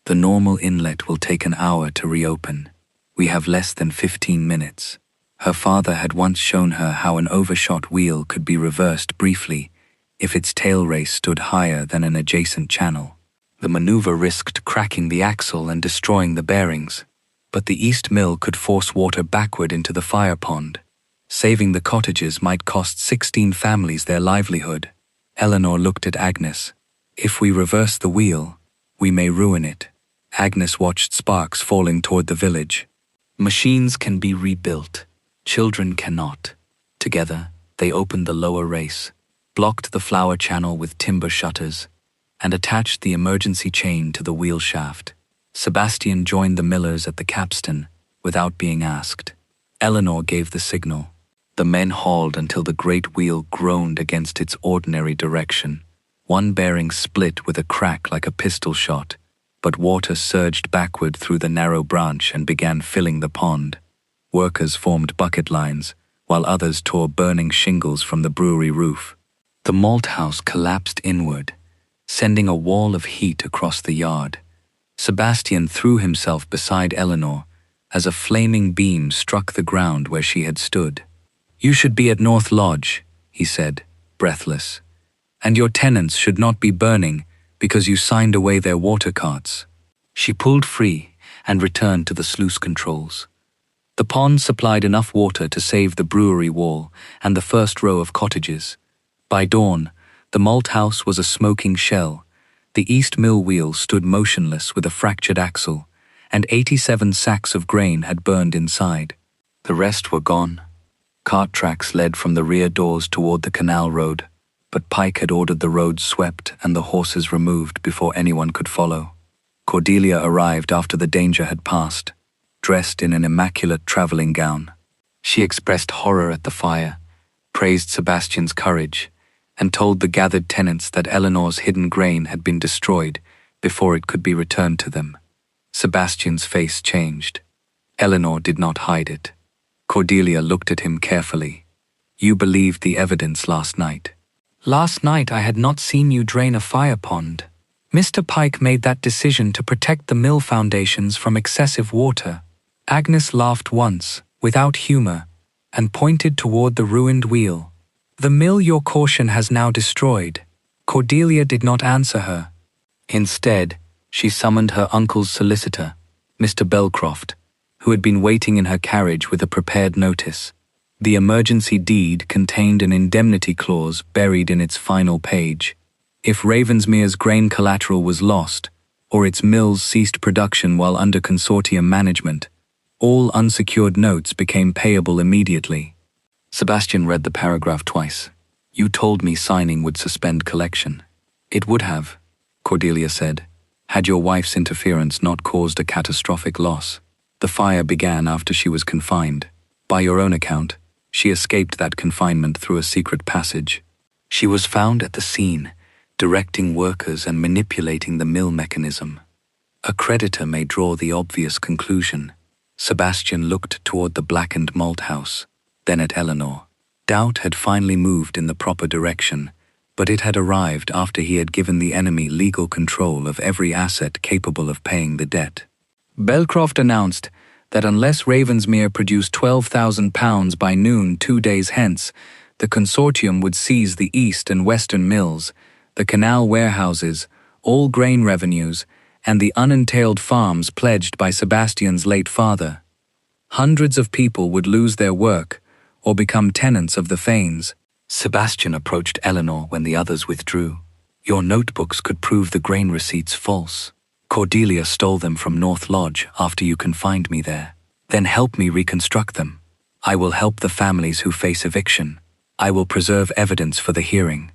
"The normal inlet will take an hour to reopen. We have less than 15 minutes. Her father had once shown her how an overshot wheel could be reversed briefly if its tail race stood higher than an adjacent channel. The maneuver risked cracking the axle and destroying the bearings, but the East Mill could force water backward into the fire pond. Saving the cottages might cost 16 families their livelihood. Elinor looked at Agnes. "If we reverse the wheel, we may ruin it." Agnes watched sparks falling toward the village. "Machines can be rebuilt. Children cannot." Together, they opened the lower race, blocked the flower channel with timber shutters, and attached the emergency chain to the wheel shaft. Sebastian joined the millers at the capstan without being asked. Elinor gave the signal. The men hauled until the great wheel groaned against its ordinary direction. One bearing split with a crack like a pistol shot, but water surged backward through the narrow branch and began filling the pond. Workers formed bucket lines, while others tore burning shingles from the brewery roof. The malt house collapsed inward, sending a wall of heat across the yard. Sebastian threw himself beside Elinor as a flaming beam struck the ground where she had stood. "You should be at North Lodge," he said, breathless, "and your tenants should not be burning because you signed away their water carts." She pulled free and returned to the sluice controls. The pond supplied enough water to save the brewery wall and the first row of cottages. By dawn, the malt house was a smoking shell. The East Mill wheel stood motionless with a fractured axle, and 87 sacks of grain had burned inside. The rest were gone. Cart tracks led from the rear doors toward the canal road, but Pike had ordered the road swept and the horses removed before anyone could follow. Cordelia arrived after the danger had passed, dressed in an immaculate traveling gown. She expressed horror at the fire, praised Sebastian's courage, and told the gathered tenants that Elinor's hidden grain had been destroyed before it could be returned to them. Sebastian's face changed. Elinor did not hide it. Cordelia looked at him carefully. "You believed the evidence last night." "Last night I had not seen you drain a fire pond. Mr. Pike made that decision to protect the mill foundations from excessive water." Agnes laughed once, without humor, and pointed toward the ruined wheel. "The mill your caution has now destroyed." Cordelia did not answer her. Instead, she summoned her uncle's solicitor, Mr. Belcroft, who had been waiting in her carriage with a prepared notice. The emergency deed contained an indemnity clause buried in its final page. If Ravensmere's grain collateral was lost, or its mills ceased production while under consortium management, all unsecured notes became payable immediately. Sebastian read the paragraph twice. "You told me signing would suspend collection." "It would have," Cordelia said, "had your wife's interference not caused a catastrophic loss. The fire began after she was confined. By your own account, she escaped that confinement through a secret passage. She was found at the scene, directing workers and manipulating the mill mechanism. A creditor may draw the obvious conclusion." Sebastian looked toward the blackened malt house, then at Elinor. Doubt had finally moved in the proper direction, but it had arrived after he had given the enemy legal control of every asset capable of paying the debt. Belcroft announced that unless Ravensmere produced £12,000 by noon 2 days hence, the consortium would seize the east and western mills, the canal warehouses, all grain revenues, and the unentailed farms pledged by Sebastian's late father. Hundreds of people would lose their work or become tenants of the Fanes. Sebastian approached Elinor when the others withdrew. "Your notebooks could prove the grain receipts false. Cordelia stole them from North Lodge after you confined me there. Then help me reconstruct them. I will help the families who face eviction. I will preserve evidence for the hearing.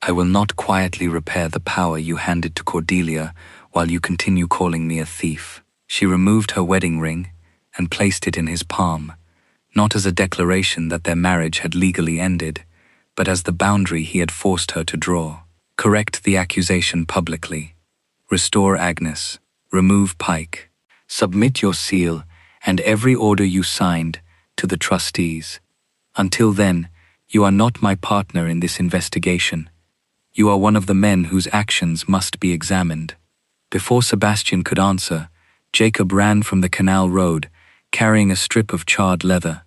I will not quietly repair the power you handed to Cordelia while you continue calling me a thief." She removed her wedding ring and placed it in his palm, not as a declaration that their marriage had legally ended, but as the boundary he had forced her to draw. "Correct the accusation publicly. Restore Agnes. Remove Pike. Submit your seal and every order you signed to the trustees. Until then, you are not my partner in this investigation. You are one of the men whose actions must be examined." Before Sebastian could answer, Jacob ran from the canal road, carrying a strip of charred leather.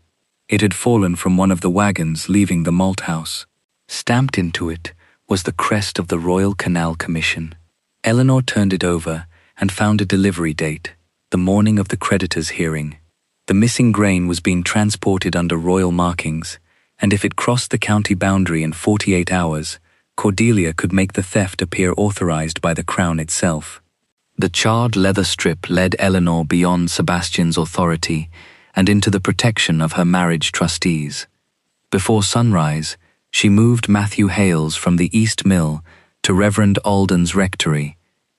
It had fallen from one of the wagons leaving the malt house. Stamped into it was the crest of the Royal Canal Commission. Elinor turned it over and found a delivery date, the morning of the creditor's hearing. The missing grain was being transported under royal markings, and if it crossed the county boundary in 48 hours, Cordelia could make the theft appear authorized by the Crown itself. The charred leather strip led Elinor beyond Sebastian's authority and into the protection of her marriage trustees. Before sunrise, she moved Matthew Hales from the East Mill to Reverend Alden's rectory,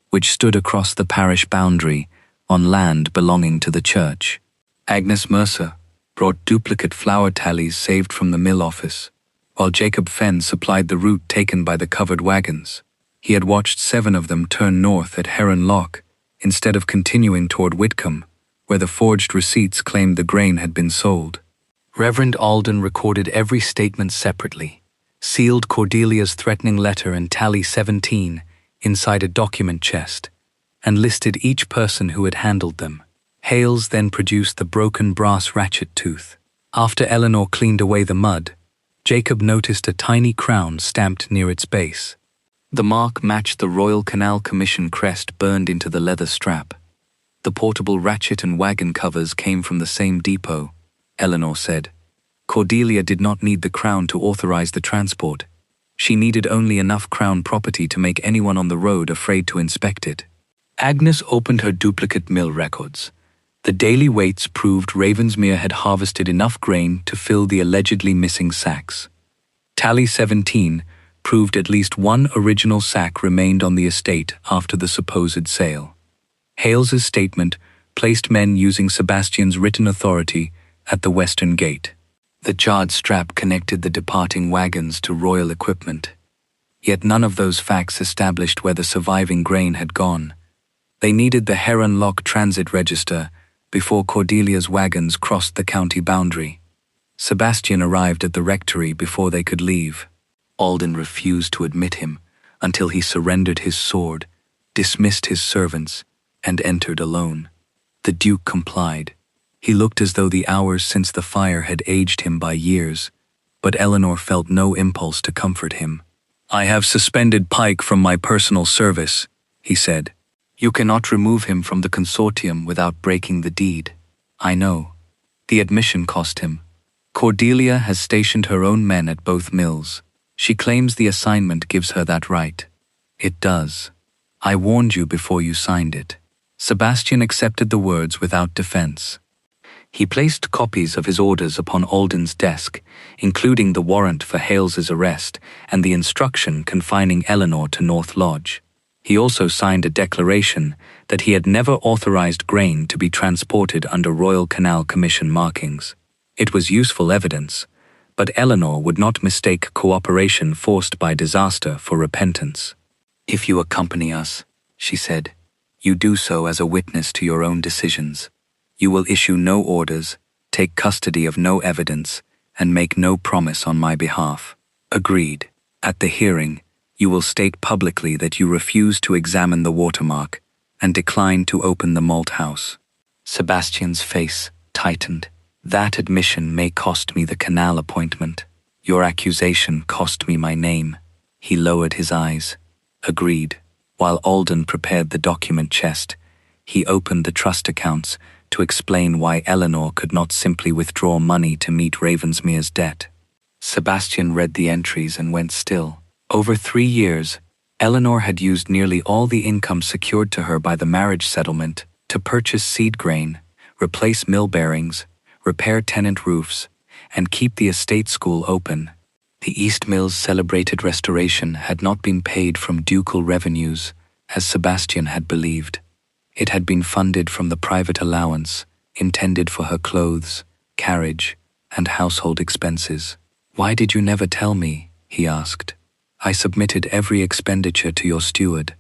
which stood across the parish boundary on land belonging to the church. Agnes Mercer brought duplicate flour tallies saved from the mill office, while Jacob Fenn supplied the route taken by the covered wagons. He had watched 7 of them turn north at Heron Lock instead of continuing toward Whitcomb, where the forged receipts claimed the grain had been sold. Reverend Alden recorded every statement separately, sealed Cordelia's threatening letter and tally 17 inside a document chest, and listed each person who had handled them. Hales then produced the broken brass ratchet tooth. After Elinor cleaned away the mud, Jacob noticed a tiny crown stamped near its base. The mark matched the Royal Canal Commission crest burned into the leather strap. The portable ratchet and wagon covers came from the same depot, Elinor said. Cordelia did not need the Crown to authorize the transport. She needed only enough Crown property to make anyone on the road afraid to inspect it. Agnes opened her duplicate mill records. The daily weights proved Ravensmere had harvested enough grain to fill the allegedly missing sacks. Tally 17 proved at least one original sack remained on the estate after the supposed sale. Hales's statement placed men using Sebastian's written authority at the western gate. The charred strap connected the departing wagons to royal equipment. Yet none of those facts established where the surviving grain had gone. They needed the Heron Lock transit register before Cordelia's wagons crossed the county boundary. Sebastian arrived at the rectory before they could leave. Alden refused to admit him until he surrendered his sword, dismissed his servants, and entered alone. The Duke complied. He looked as though the hours since the fire had aged him by years, but Elinor felt no impulse to comfort him. "I have suspended Pike from my personal service," he said. "You cannot remove him from the consortium without breaking the deed." "I know." The admission cost him. "Cordelia has stationed her own men at both mills. She claims the assignment gives her that right." "It does. I warned you before you signed it." Sebastian accepted the words without defense. He placed copies of his orders upon Alden's desk, including the warrant for Hales's arrest and the instruction confining Elinor to North Lodge. He also signed a declaration that he had never authorized grain to be transported under Royal Canal Commission markings. It was useful evidence, but Elinor would not mistake cooperation forced by disaster for repentance. "If you accompany us," she said, "you do so as a witness to your own decisions. You will issue no orders, take custody of no evidence, and make no promise on my behalf." "Agreed. At the hearing, you will state publicly that you refuse to examine the watermark and decline to open the malt house." Sebastian's face tightened. "That admission may cost me the canal appointment. Your accusation cost me my name." He lowered his eyes. "Agreed." While Alden prepared the document chest, he opened the trust accounts to explain why Elinor could not simply withdraw money to meet Ravensmere's debt. Sebastian read the entries and went still. Over 3 years, Elinor had used nearly all the income secured to her by the marriage settlement to purchase seed grain, replace mill bearings, repair tenant roofs, and keep the estate school open. The East Mill's celebrated restoration had not been paid from ducal revenues, as Sebastian had believed. It had been funded from the private allowance intended for her clothes, carriage, and household expenses. "Why did you never tell me?" he asked. "I submitted every expenditure to your steward."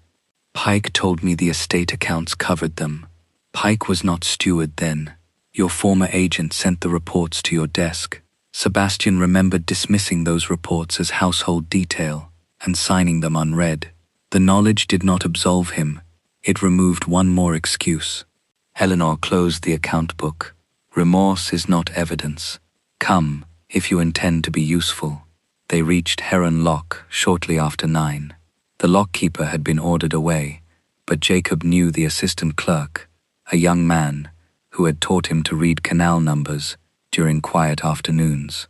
"Pike told me the estate accounts covered them." "Pike was not steward then. Your former agent sent the reports to your desk." Sebastian remembered dismissing those reports as household detail and signing them unread. The knowledge did not absolve him. It removed one more excuse. Elinor closed the account book. "Remorse is not evidence. Come, if you intend to be useful." They reached Heron Lock shortly after 9. The lockkeeper had been ordered away, but Jacob knew the assistant clerk, a young man who had taught him to read canal numbers during quiet afternoons.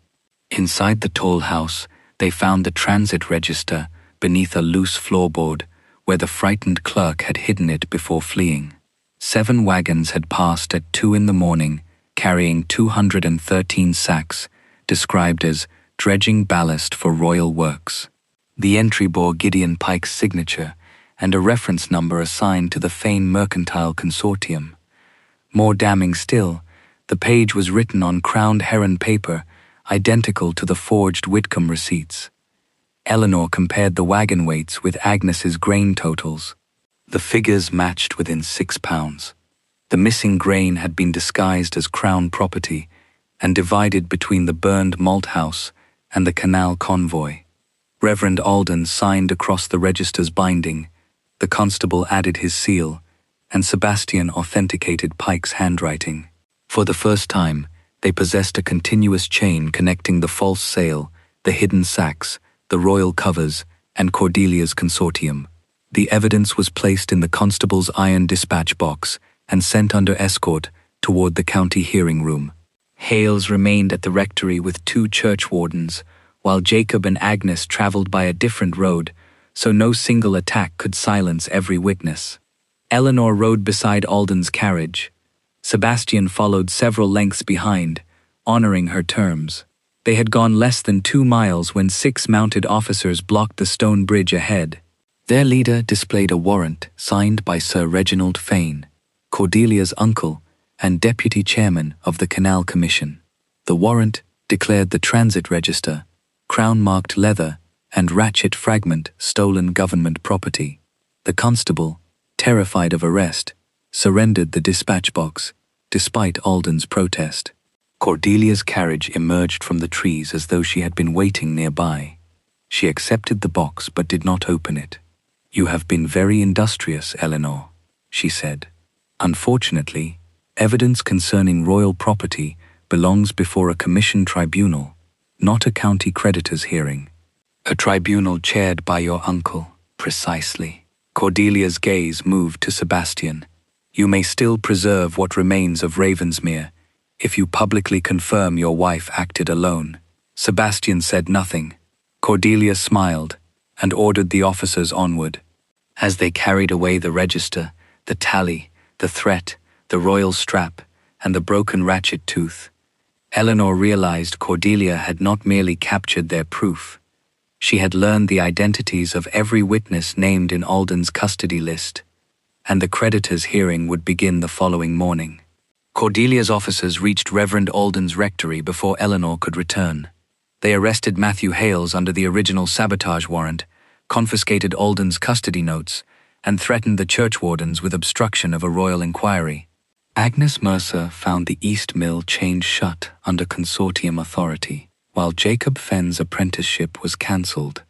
Inside the tall house, they found the transit register beneath a loose floorboard where the frightened clerk had hidden it before fleeing. 7 wagons had passed at 2 in the morning, carrying 213 sacks, described as dredging ballast for royal works. The entry bore Gideon Pike's signature and a reference number assigned to the Fane Mercantile Consortium. More damning still, the page was written on crowned heron paper, identical to the forged Whitcomb receipts. Elinor compared the wagon weights with Agnes's grain totals. The figures matched within 6 pounds. The missing grain had been disguised as crown property and divided between the burned malt house and the canal convoy. Reverend Alden signed across the register's binding, the constable added his seal, and Sebastian authenticated Pike's handwriting. For the first time, they possessed a continuous chain connecting the false sale, the hidden sacks, the royal covers, and Cordelia's consortium. The evidence was placed in the constable's iron dispatch box and sent under escort toward the county hearing room. Hales remained at the rectory with 2 churchwardens, while Jacob and Agnes traveled by a different road, so no single attack could silence every witness. Elinor rode beside Alden's carriage. Sebastian followed several lengths behind, honoring her terms. They had gone less than 2 miles when 6 mounted officers blocked the stone bridge ahead. Their leader displayed a warrant signed by Sir Reginald Fane, Cordelia's uncle and deputy chairman of the Canal Commission. The warrant declared the transit register, crown-marked leather, and ratchet fragment stolen government property. The constable, terrified of arrest, surrendered the dispatch box, despite Alden's protest. Cordelia's carriage emerged from the trees as though she had been waiting nearby. She accepted the box but did not open it. "You have been very industrious, Elinor," she said. "Unfortunately, evidence concerning royal property belongs before a commission tribunal, not a county creditor's hearing." "A tribunal chaired by your uncle, precisely." Cordelia's gaze moved to Sebastian. "You may still preserve what remains of Ravensmere if you publicly confirm your wife acted alone." Sebastian said nothing. Cordelia smiled and ordered the officers onward. As they carried away the register, the tally, the threat, the royal strap, and the broken ratchet tooth, Elinor realized Cordelia had not merely captured their proof. She had learned the identities of every witness named in Alden's custody list, and the creditor's hearing would begin the following morning. Cordelia's officers reached Reverend Alden's rectory before Elinor could return. They arrested Matthew Hales under the original sabotage warrant, confiscated Alden's custody notes, and threatened the churchwardens with obstruction of a royal inquiry. Agnes Mercer found the East Mill chained shut under consortium authority, while Jacob Fenn's apprenticeship was cancelled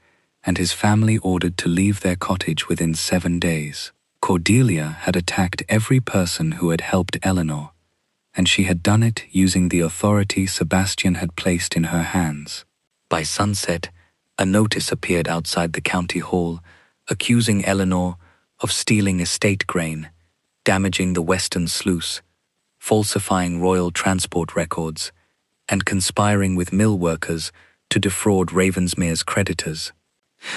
and his family ordered to leave their cottage within 7 days. Cordelia had attacked every person who had helped Elinor, and she had done it using the authority Sebastian had placed in her hands. By sunset, a notice appeared outside the county hall, accusing Elinor of stealing estate grain, damaging the Western Sluice, falsifying royal transport records, and conspiring with mill workers to defraud Ravensmere's creditors.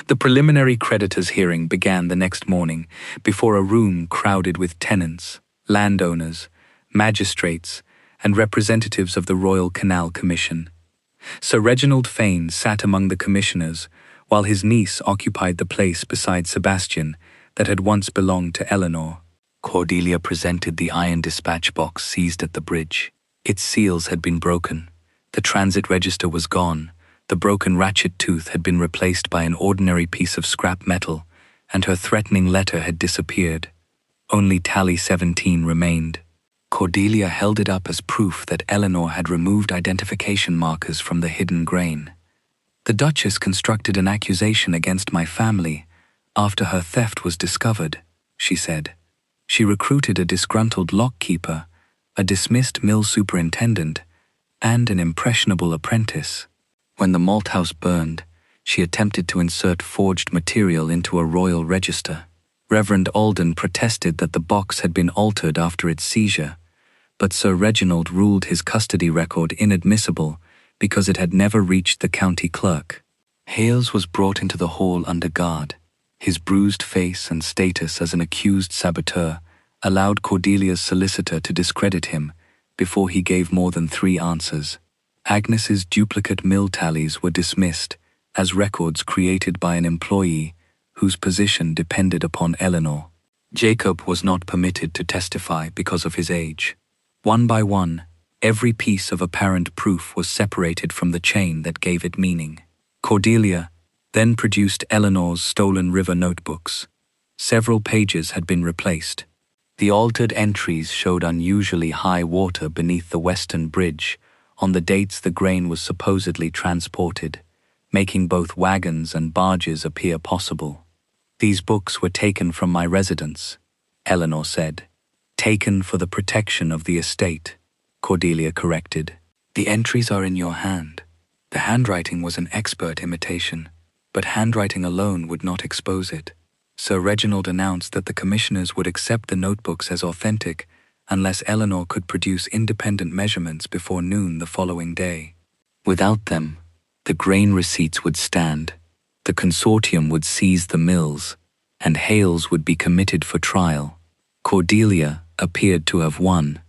The preliminary creditors' hearing began the next morning before a room crowded with tenants, landowners, magistrates, and representatives of the Royal Canal Commission. Sir Reginald Fane sat among the commissioners, while his niece occupied the place beside Sebastian that had once belonged to Elinor. Cordelia presented the iron dispatch box seized at the bridge. Its seals had been broken. The transit register was gone. The broken ratchet tooth had been replaced by an ordinary piece of scrap metal, and her threatening letter had disappeared. Only tally 17 remained. Cordelia held it up as proof that Elinor had removed identification markers from the hidden grain. "The Duchess constructed an accusation against my family after her theft was discovered," she said. "She recruited a disgruntled lockkeeper, a dismissed mill superintendent, and an impressionable apprentice. When the malt house burned, she attempted to insert forged material into a royal register. Reverend Alden protested that the box had been altered after its seizure, but Sir Reginald ruled his custody record inadmissible because it had never reached the county clerk." Hales was brought into the hall under guard. His bruised face and status as an accused saboteur allowed Cordelia's solicitor to discredit him before he gave more than 3 answers. Agnes's duplicate mill tallies were dismissed as records created by an employee whose position depended upon Elinor. Jacob was not permitted to testify because of his age. One by one, every piece of apparent proof was separated from the chain that gave it meaning. Cordelia then produced Elinor's stolen river notebooks. Several pages had been replaced. The altered entries showed unusually high water beneath the Western Bridge on the dates the grain was supposedly transported, making both wagons and barges appear possible. "These books were taken from my residence," Elinor said. "Taken for the protection of the estate," Cordelia corrected. "The entries are in your hand. The handwriting was an expert imitation, but handwriting alone would not expose it. Sir Reginald announced that the commissioners would accept the notebooks as authentic unless Elinor could produce independent measurements before noon the following day. Without them, the grain receipts would stand, the consortium would seize the mills, and Hales would be committed for trial." Cordelia appeared to have won.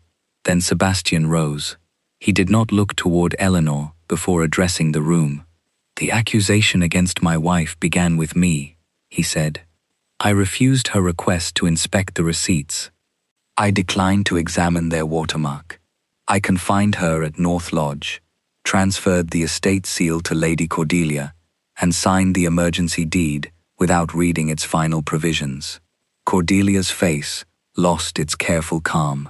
Then Sebastian rose. He did not look toward Elinor before addressing the room. "The accusation against my wife began with me," he said. "I refused her request to inspect the receipts. I declined to examine their watermark. I confined her at North Lodge, transferred the estate seal to Lady Cordelia, and signed the emergency deed without reading its final provisions. Cordelia's face lost its careful calm.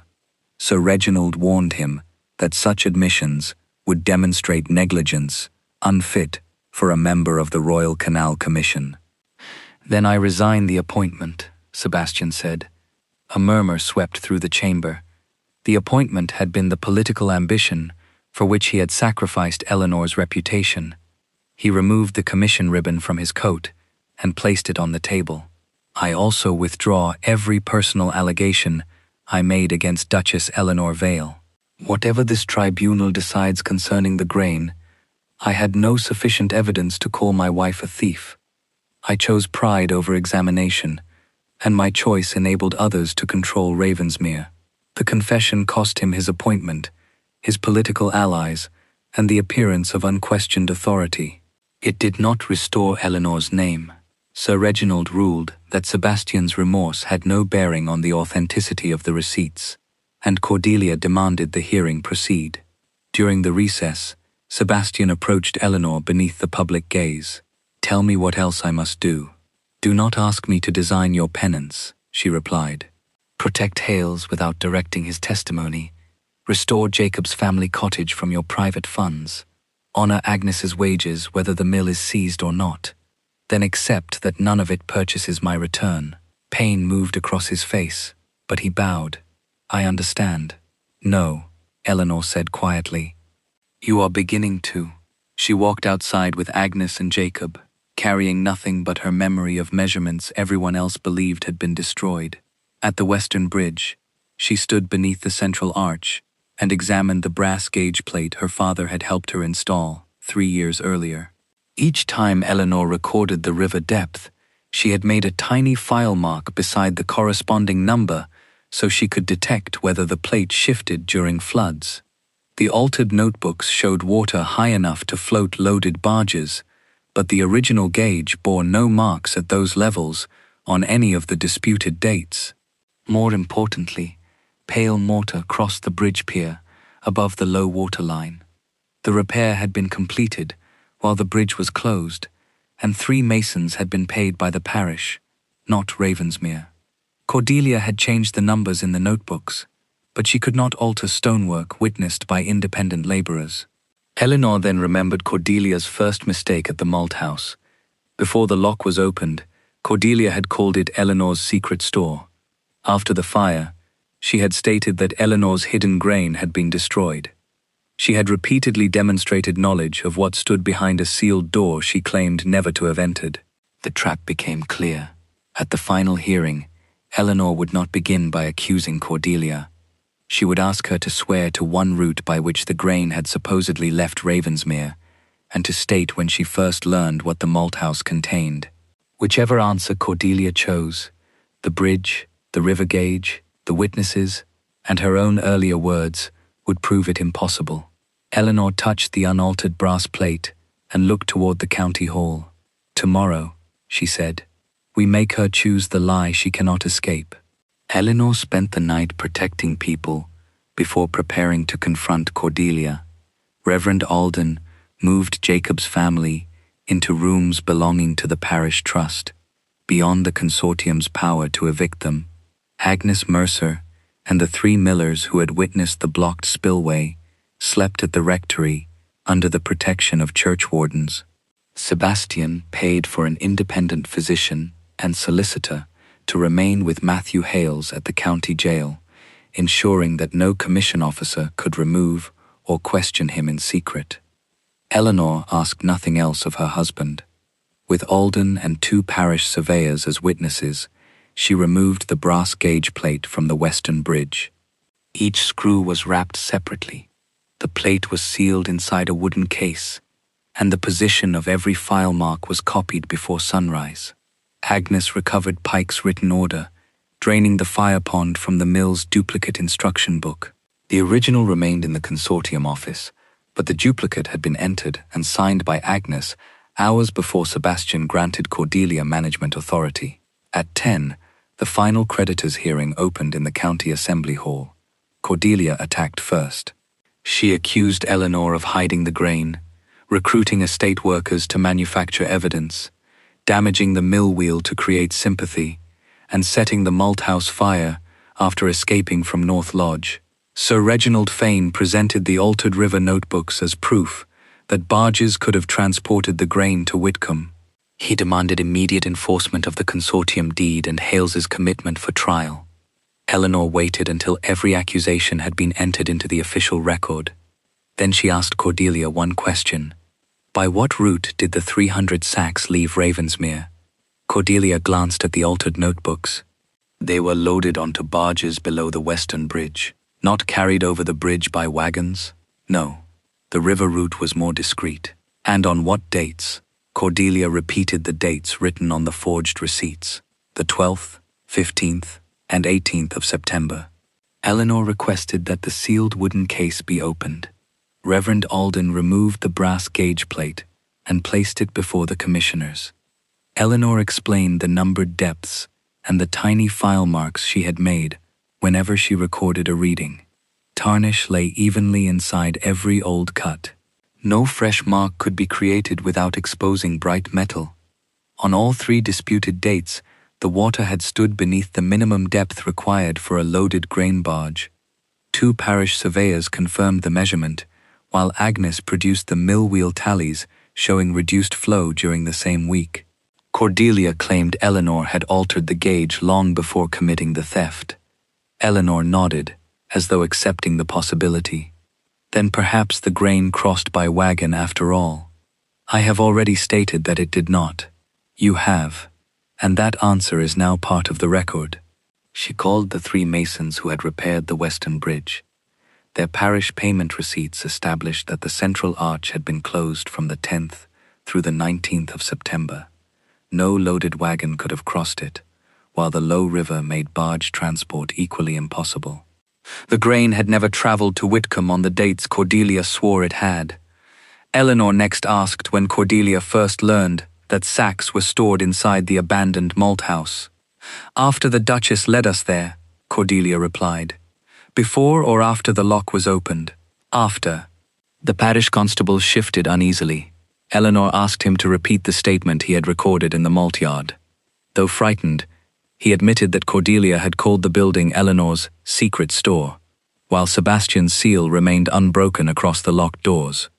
Sir Reginald warned him that such admissions would demonstrate negligence unfit for a member of the Royal Canal Commission. "Then I resign the appointment," Sebastian said. A murmur swept through the chamber. The appointment had been the political ambition for which he had sacrificed Elinor's reputation. He removed the commission ribbon from his coat and placed it on the table. "I also withdraw every personal allegation I made against Duchess Elinor Vale. Whatever this tribunal decides concerning the grain, I had no sufficient evidence to call my wife a thief. I chose pride over examination, and my choice enabled others to control Ravensmere. The confession cost him his appointment, his political allies, and the appearance of unquestioned authority. It did not restore Elinor's name." Sir Reginald ruled that Sebastian's remorse had no bearing on the authenticity of the receipts, and Cordelia demanded the hearing proceed. During the recess, Sebastian approached Elinor beneath the public gaze. "Tell me what else I must do." "Do not ask me to design your penance," she replied. "Protect Hales without directing his testimony. Restore Jacob's family cottage from your private funds. Honor Agnes's wages whether the mill is seized or not. Then accept that none of it purchases my return." Pain moved across his face, but he bowed. "I understand." "No," Elinor said quietly. "You are beginning to." She walked outside with Agnes and Jacob, carrying nothing but her memory of measurements everyone else believed had been destroyed. At the western bridge, she stood beneath the central arch and examined the brass gauge plate her father had helped her install 3 years earlier. Each time Elinor recorded the river depth, she had made a tiny file mark beside the corresponding number so she could detect whether the plate shifted during floods. The altered notebooks showed water high enough to float loaded barges, but the original gauge bore no marks at those levels on any of the disputed dates. More importantly, pale mortar crossed the bridge pier above the low water line. The repair had been completed while the bridge was closed, and 3 masons had been paid by the parish, not Ravensmere. Cordelia had changed the numbers in the notebooks, but she could not alter stonework witnessed by independent laborers. Elinor then remembered Cordelia's first mistake at the malt house. Before the lock was opened, Cordelia had called it Elinor's secret store. After the fire, she had stated that Elinor's hidden grain had been destroyed. She had repeatedly demonstrated knowledge of what stood behind a sealed door she claimed never to have entered. The trap became clear. At the final hearing, Elinor would not begin by accusing Cordelia. She would ask her to swear to one route by which the grain had supposedly left Ravensmere, and to state when she first learned what the malt house contained. Whichever answer Cordelia chose, the bridge, the river gauge, the witnesses, and her own earlier words would prove it impossible. Elinor touched the unaltered brass plate and looked toward the county hall. "Tomorrow," she said, "we make her choose the lie she cannot escape." Elinor spent the night protecting people before preparing to confront Cordelia. Reverend Alden moved Jacob's family into rooms belonging to the parish trust, beyond the consortium's power to evict them. Agnes Mercer and the 3 millers who had witnessed the blocked spillway slept at the rectory under the protection of church wardens. Sebastian paid for an independent physician and solicitor to remain with Matthew Hales at the county jail, ensuring that no commission officer could remove or question him in secret. Elinor asked nothing else of her husband. With Alden and 2 parish surveyors as witnesses, she removed the brass gauge plate from the western bridge. Each screw was wrapped separately. The plate was sealed inside a wooden case, and the position of every file mark was copied before sunrise. Agnes recovered Pike's written order, draining the fire pond from the mill's duplicate instruction book. The original remained in the consortium office, but the duplicate had been entered and signed by Agnes hours before Sebastian granted Cordelia management authority. At 10, the final creditors' hearing opened in the county assembly hall. Cordelia attacked first. She accused Elinor of hiding the grain, recruiting estate workers to manufacture evidence, damaging the mill wheel to create sympathy, and setting the malthouse fire after escaping from North Lodge. Sir Reginald Fane presented the altered river notebooks as proof that barges could have transported the grain to Whitcomb. He demanded immediate enforcement of the consortium deed and Hales's commitment for trial. Elinor waited until every accusation had been entered into the official record. Then she asked Cordelia one question. By what route did the 300 sacks leave Ravensmere? Cordelia glanced at the altered notebooks. They were loaded onto barges below the western bridge, not carried over the bridge by wagons. No, the river route was more discreet. And on what dates? Cordelia repeated the dates written on the forged receipts, the 12th, 15th, and 18th of September. Elinor requested that the sealed wooden case be opened. Reverend Alden removed the brass gauge plate and placed it before the commissioners. Elinor explained the numbered depths and the tiny file marks she had made whenever she recorded a reading. Tarnish lay evenly inside every old cut. No fresh mark could be created without exposing bright metal. On all 3 disputed dates, the water had stood beneath the minimum depth required for a loaded grain barge. 2 parish surveyors confirmed the measurement, while Agnes produced the mill wheel tallies showing reduced flow during the same week. Cordelia claimed Elinor had altered the gauge long before committing the theft. Elinor nodded, as though accepting the possibility. Then perhaps the grain crossed by wagon after all. I have already stated that it did not. You have, and that answer is now part of the record. She called the 3 masons who had repaired the western bridge. Their parish payment receipts established that the central arch had been closed from the 10th through the 19th of September. No loaded wagon could have crossed it, while the low river made barge transport equally impossible. The grain had never travelled to Whitcomb on the dates Cordelia swore it had. Elinor next asked when Cordelia first learned that sacks were stored inside the abandoned malt house. After the Duchess led us there, Cordelia replied. Before or after the lock was opened? After. The parish constable shifted uneasily. Elinor asked him to repeat the statement he had recorded in the malt yard. Though frightened, he admitted that Cordelia had called the building Elinor's secret store, while Sebastian's seal remained unbroken across the locked doors.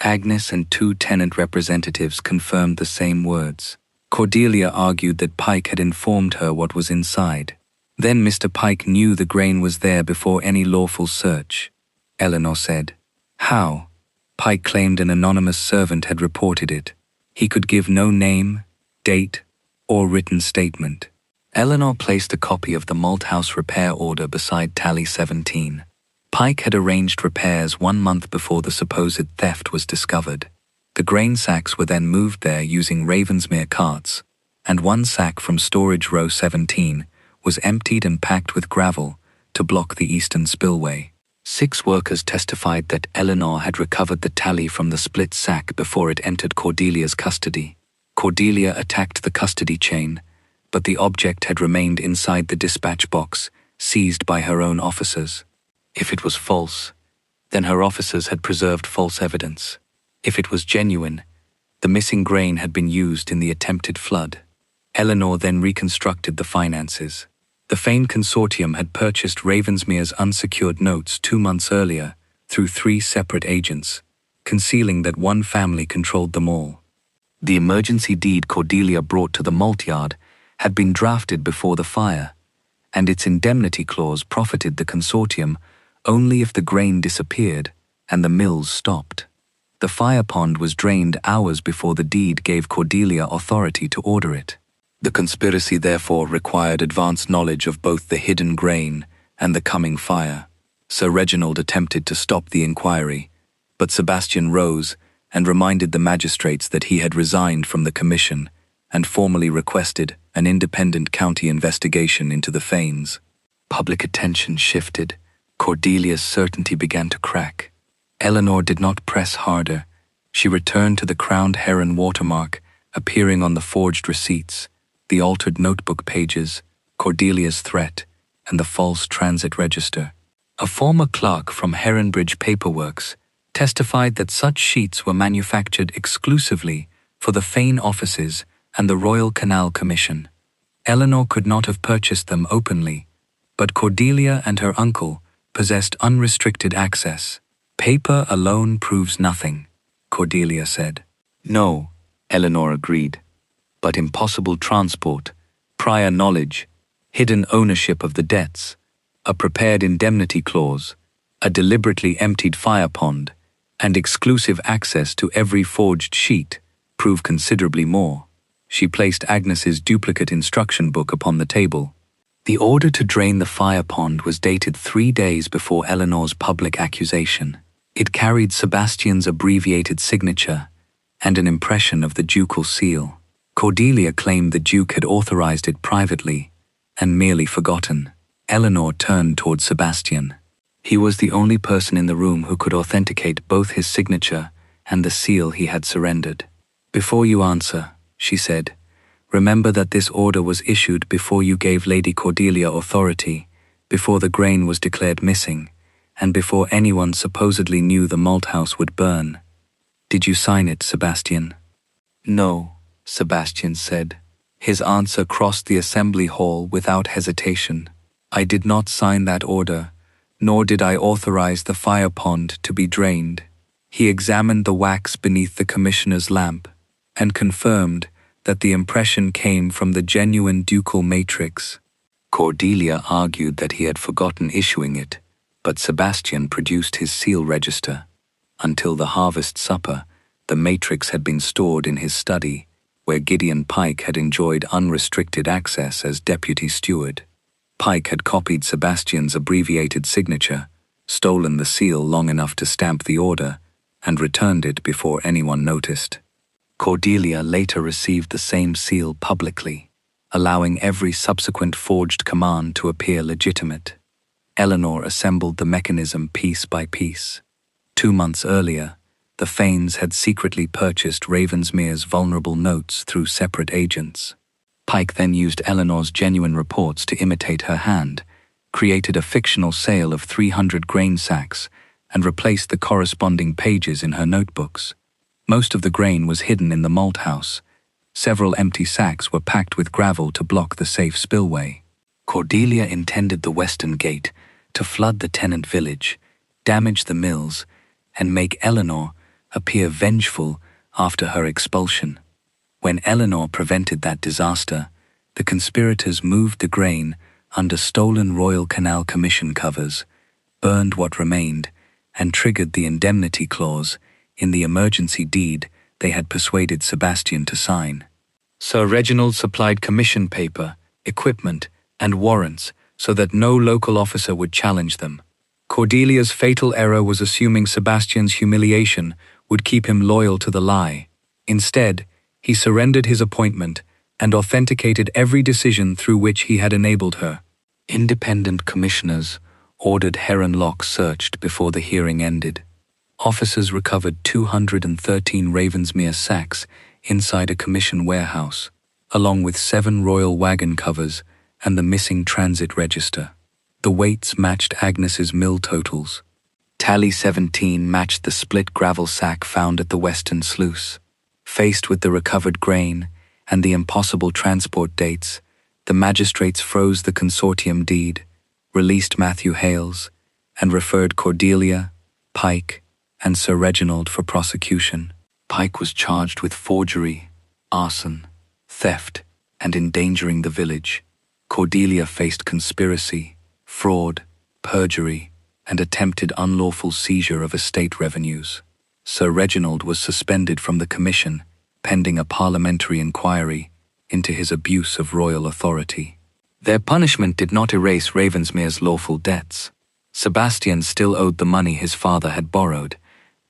Agnes and 2 tenant representatives confirmed the same words. Cordelia argued that Pike had informed her what was inside. Then Mr. Pike knew the grain was there before any lawful search, Elinor said. How? Pike claimed an anonymous servant had reported it. He could give no name, date, or written statement. Elinor placed a copy of the malthouse repair order beside Tally 17. Pike had arranged repairs 1 month before the supposed theft was discovered. The grain sacks were then moved there using Ravensmere carts, and 1 sack from storage row 17 was emptied and packed with gravel to block the eastern spillway. 6 workers testified that Elinor had recovered the tally from the split sack before it entered Cordelia's custody. Cordelia attacked the custody chain, but the object had remained inside the dispatch box, seized by her own officers. If it was false, then her officers had preserved false evidence. If it was genuine, the missing grain had been used in the attempted flood. Elinor then reconstructed the finances. The Fane consortium had purchased Ravensmere's unsecured notes 2 months earlier through 3 separate agents, concealing that one family controlled them all. The emergency deed Cordelia brought to the malt yard had been drafted before the fire, and its indemnity clause profited the consortium only if the grain disappeared and the mills stopped. The fire pond was drained hours before the deed gave Cordelia authority to order it. The conspiracy therefore required advanced knowledge of both the hidden grain and the coming fire. Sir Reginald attempted to stop the inquiry, but Sebastian rose and reminded the magistrates that he had resigned from the commission and formally requested an independent county investigation into the Fanes. Public attention shifted. Cordelia's certainty began to crack. Elinor did not press harder. She returned to the crowned heron watermark appearing on the forged receipts, the altered notebook pages, Cordelia's threat, and the false transit register. A former clerk from Heronbridge Paperworks, testified that such sheets were manufactured exclusively for the Fane offices and the Royal Canal Commission. Elinor could not have purchased them openly, but Cordelia and her uncle possessed unrestricted access. "Paper alone proves nothing," Cordelia said. "No," Elinor agreed, "but impossible transport, prior knowledge, hidden ownership of the debts, a prepared indemnity clause, a deliberately emptied fire pond, and exclusive access to every forged sheet prove considerably more." She placed Agnes's duplicate instruction book upon the table. The order to drain the fire pond was dated 3 days before Elinor's public accusation. It carried Sebastian's abbreviated signature and an impression of the ducal seal. Cordelia claimed the Duke had authorized it privately and merely forgotten. Elinor turned toward Sebastian. He was the only person in the room who could authenticate both his signature and the seal he had surrendered. "Before you answer," she said, "remember that this order was issued before you gave Lady Cordelia authority, before the grain was declared missing, and before anyone supposedly knew the malt house would burn. Did you sign it, Sebastian?" "No," Sebastian said. His answer crossed the assembly hall without hesitation. "I did not sign that order, nor did I authorize the fire pond to be drained." He examined the wax beneath the commissioner's lamp and confirmed that the impression came from the genuine ducal matrix. Cordelia argued that he had forgotten issuing it, but Sebastian produced his seal register. Until the harvest supper, the matrix had been stored in his study, where Gideon Pike had enjoyed unrestricted access as deputy steward. Pike had copied Sebastian's abbreviated signature, stolen the seal long enough to stamp the order, and returned it before anyone noticed. Cordelia later received the same seal publicly, allowing every subsequent forged command to appear legitimate. Elinor assembled the mechanism piece by piece. 2 months earlier, the Fanes had secretly purchased Ravensmere's vulnerable notes through separate agents. Pike then used Elinor's genuine reports to imitate her hand, created a fictional sale of 300 grain sacks, and replaced the corresponding pages in her notebooks. Most of the grain was hidden in the malt house. Several empty sacks were packed with gravel to block the safe spillway. Cordelia intended the western gate to flood the tenant village, damage the mills, and make Elinor appear vengeful after her expulsion. When Elinor prevented that disaster, the conspirators moved the grain under stolen Royal Canal Commission covers, burned what remained, and triggered the indemnity clause in the emergency deed they had persuaded Sebastian to sign. Sir Reginald supplied commission paper, equipment, and warrants so that no local officer would challenge them. Cordelia's fatal error was assuming Sebastian's humiliation would keep him loyal to the lie. Instead, he surrendered his appointment and authenticated every decision through which he had enabled her. Independent commissioners ordered Heron Lock searched before the hearing ended. Officers recovered 213 Ravensmere sacks inside a commission warehouse, along with 7 royal wagon covers and the missing transit register. The weights matched Agnes's mill totals. Tally 17 matched the split gravel sack found at the western sluice. Faced with the recovered grain and the impossible transport dates, the magistrates froze the consortium deed, released Matthew Hales, and referred Cordelia, Pike, and Sir Reginald for prosecution. Pike was charged with forgery, arson, theft, and endangering the village. Cordelia faced conspiracy, fraud, perjury, and attempted unlawful seizure of estate revenues. Sir Reginald was suspended from the commission, pending a parliamentary inquiry into his abuse of royal authority. Their punishment did not erase Ravensmere's lawful debts. Sebastian still owed the money his father had borrowed,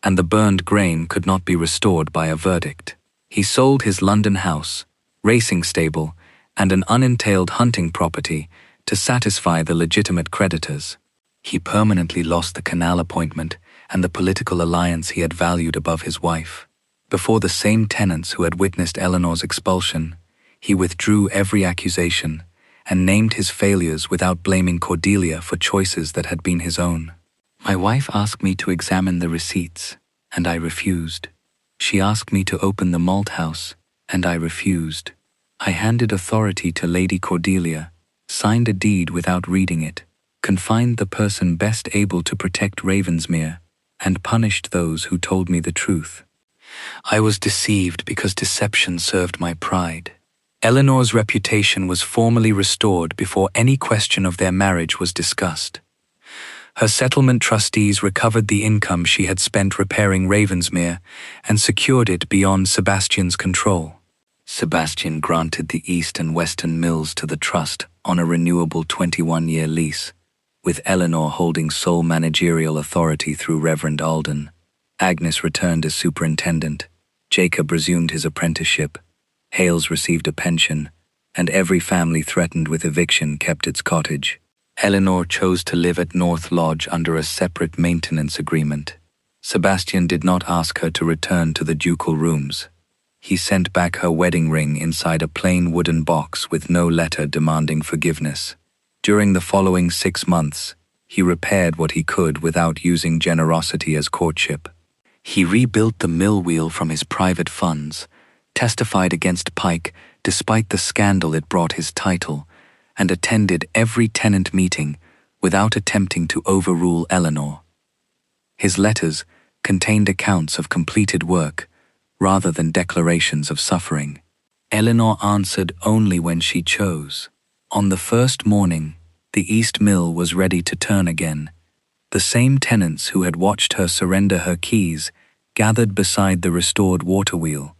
and the burned grain could not be restored by a verdict. He sold his London house, racing stable, and an unentailed hunting property to satisfy the legitimate creditors. He permanently lost the canal appointment and the political alliance he had valued above his wife. Before the same tenants who had witnessed Elinor's expulsion, he withdrew every accusation and named his failures without blaming Cordelia for choices that had been his own. My wife asked me to examine the receipts, and I refused. She asked me to open the malt house, and I refused. I handed authority to Lady Cordelia, signed a deed without reading it, confined the person best able to protect Ravensmere, and punished those who told me the truth. I was deceived because deception served my pride. Elinor's reputation was formally restored before any question of their marriage was discussed. Her settlement trustees recovered the income she had spent repairing Ravensmere and secured it beyond Sebastian's control. Sebastian granted the east and western mills to the trust on a renewable 21-year lease, with Elinor holding sole managerial authority through Reverend Alden. Agnes returned as superintendent, Jacob resumed his apprenticeship, Hales received a pension, and every family threatened with eviction kept its cottage. Elinor chose to live at North Lodge under a separate maintenance agreement. Sebastian did not ask her to return to the ducal rooms. He sent back her wedding ring inside a plain wooden box with no letter demanding forgiveness. During the following 6 months, he repaired what he could without using generosity as courtship. He rebuilt the mill wheel from his private funds, testified against Pike despite the scandal it brought his title, and attended every tenant meeting without attempting to overrule Elinor. His letters contained accounts of completed work rather than declarations of suffering. Elinor answered only when she chose. On the first morning, the East Mill was ready to turn again. The same tenants who had watched her surrender her keys gathered beside the restored water wheel.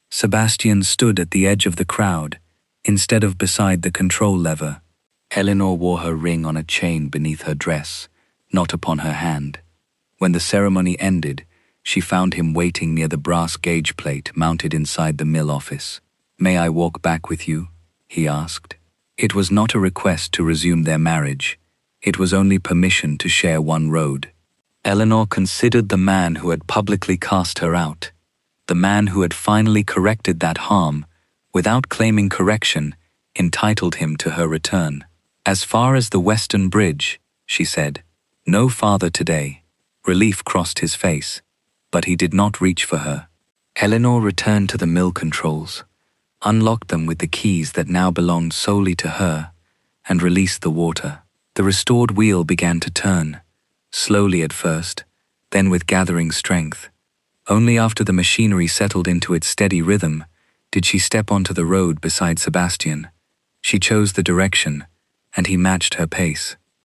Sebastian stood at the edge of the crowd, instead of beside the control lever. Elinor wore her ring on a chain beneath her dress, not upon her hand. When the ceremony ended, she found him waiting near the brass gauge plate mounted inside the mill office. "May I walk back with you?" he asked. It was not a request to resume their marriage. It was only permission to share one road. Elinor considered the man who had publicly cast her out, the man who had finally corrected that harm, without claiming correction, entitled him to her return. "As far as the Western Bridge," she said. "No farther today." Relief crossed his face, but he did not reach for her. Elinor returned to the mill controls, unlocked them with the keys that now belonged solely to her, and released the water. The restored wheel began to turn, slowly at first, then with gathering strength. Only after the machinery settled into its steady rhythm did she step onto the road beside Sebastian. She chose the direction, and he matched her pace.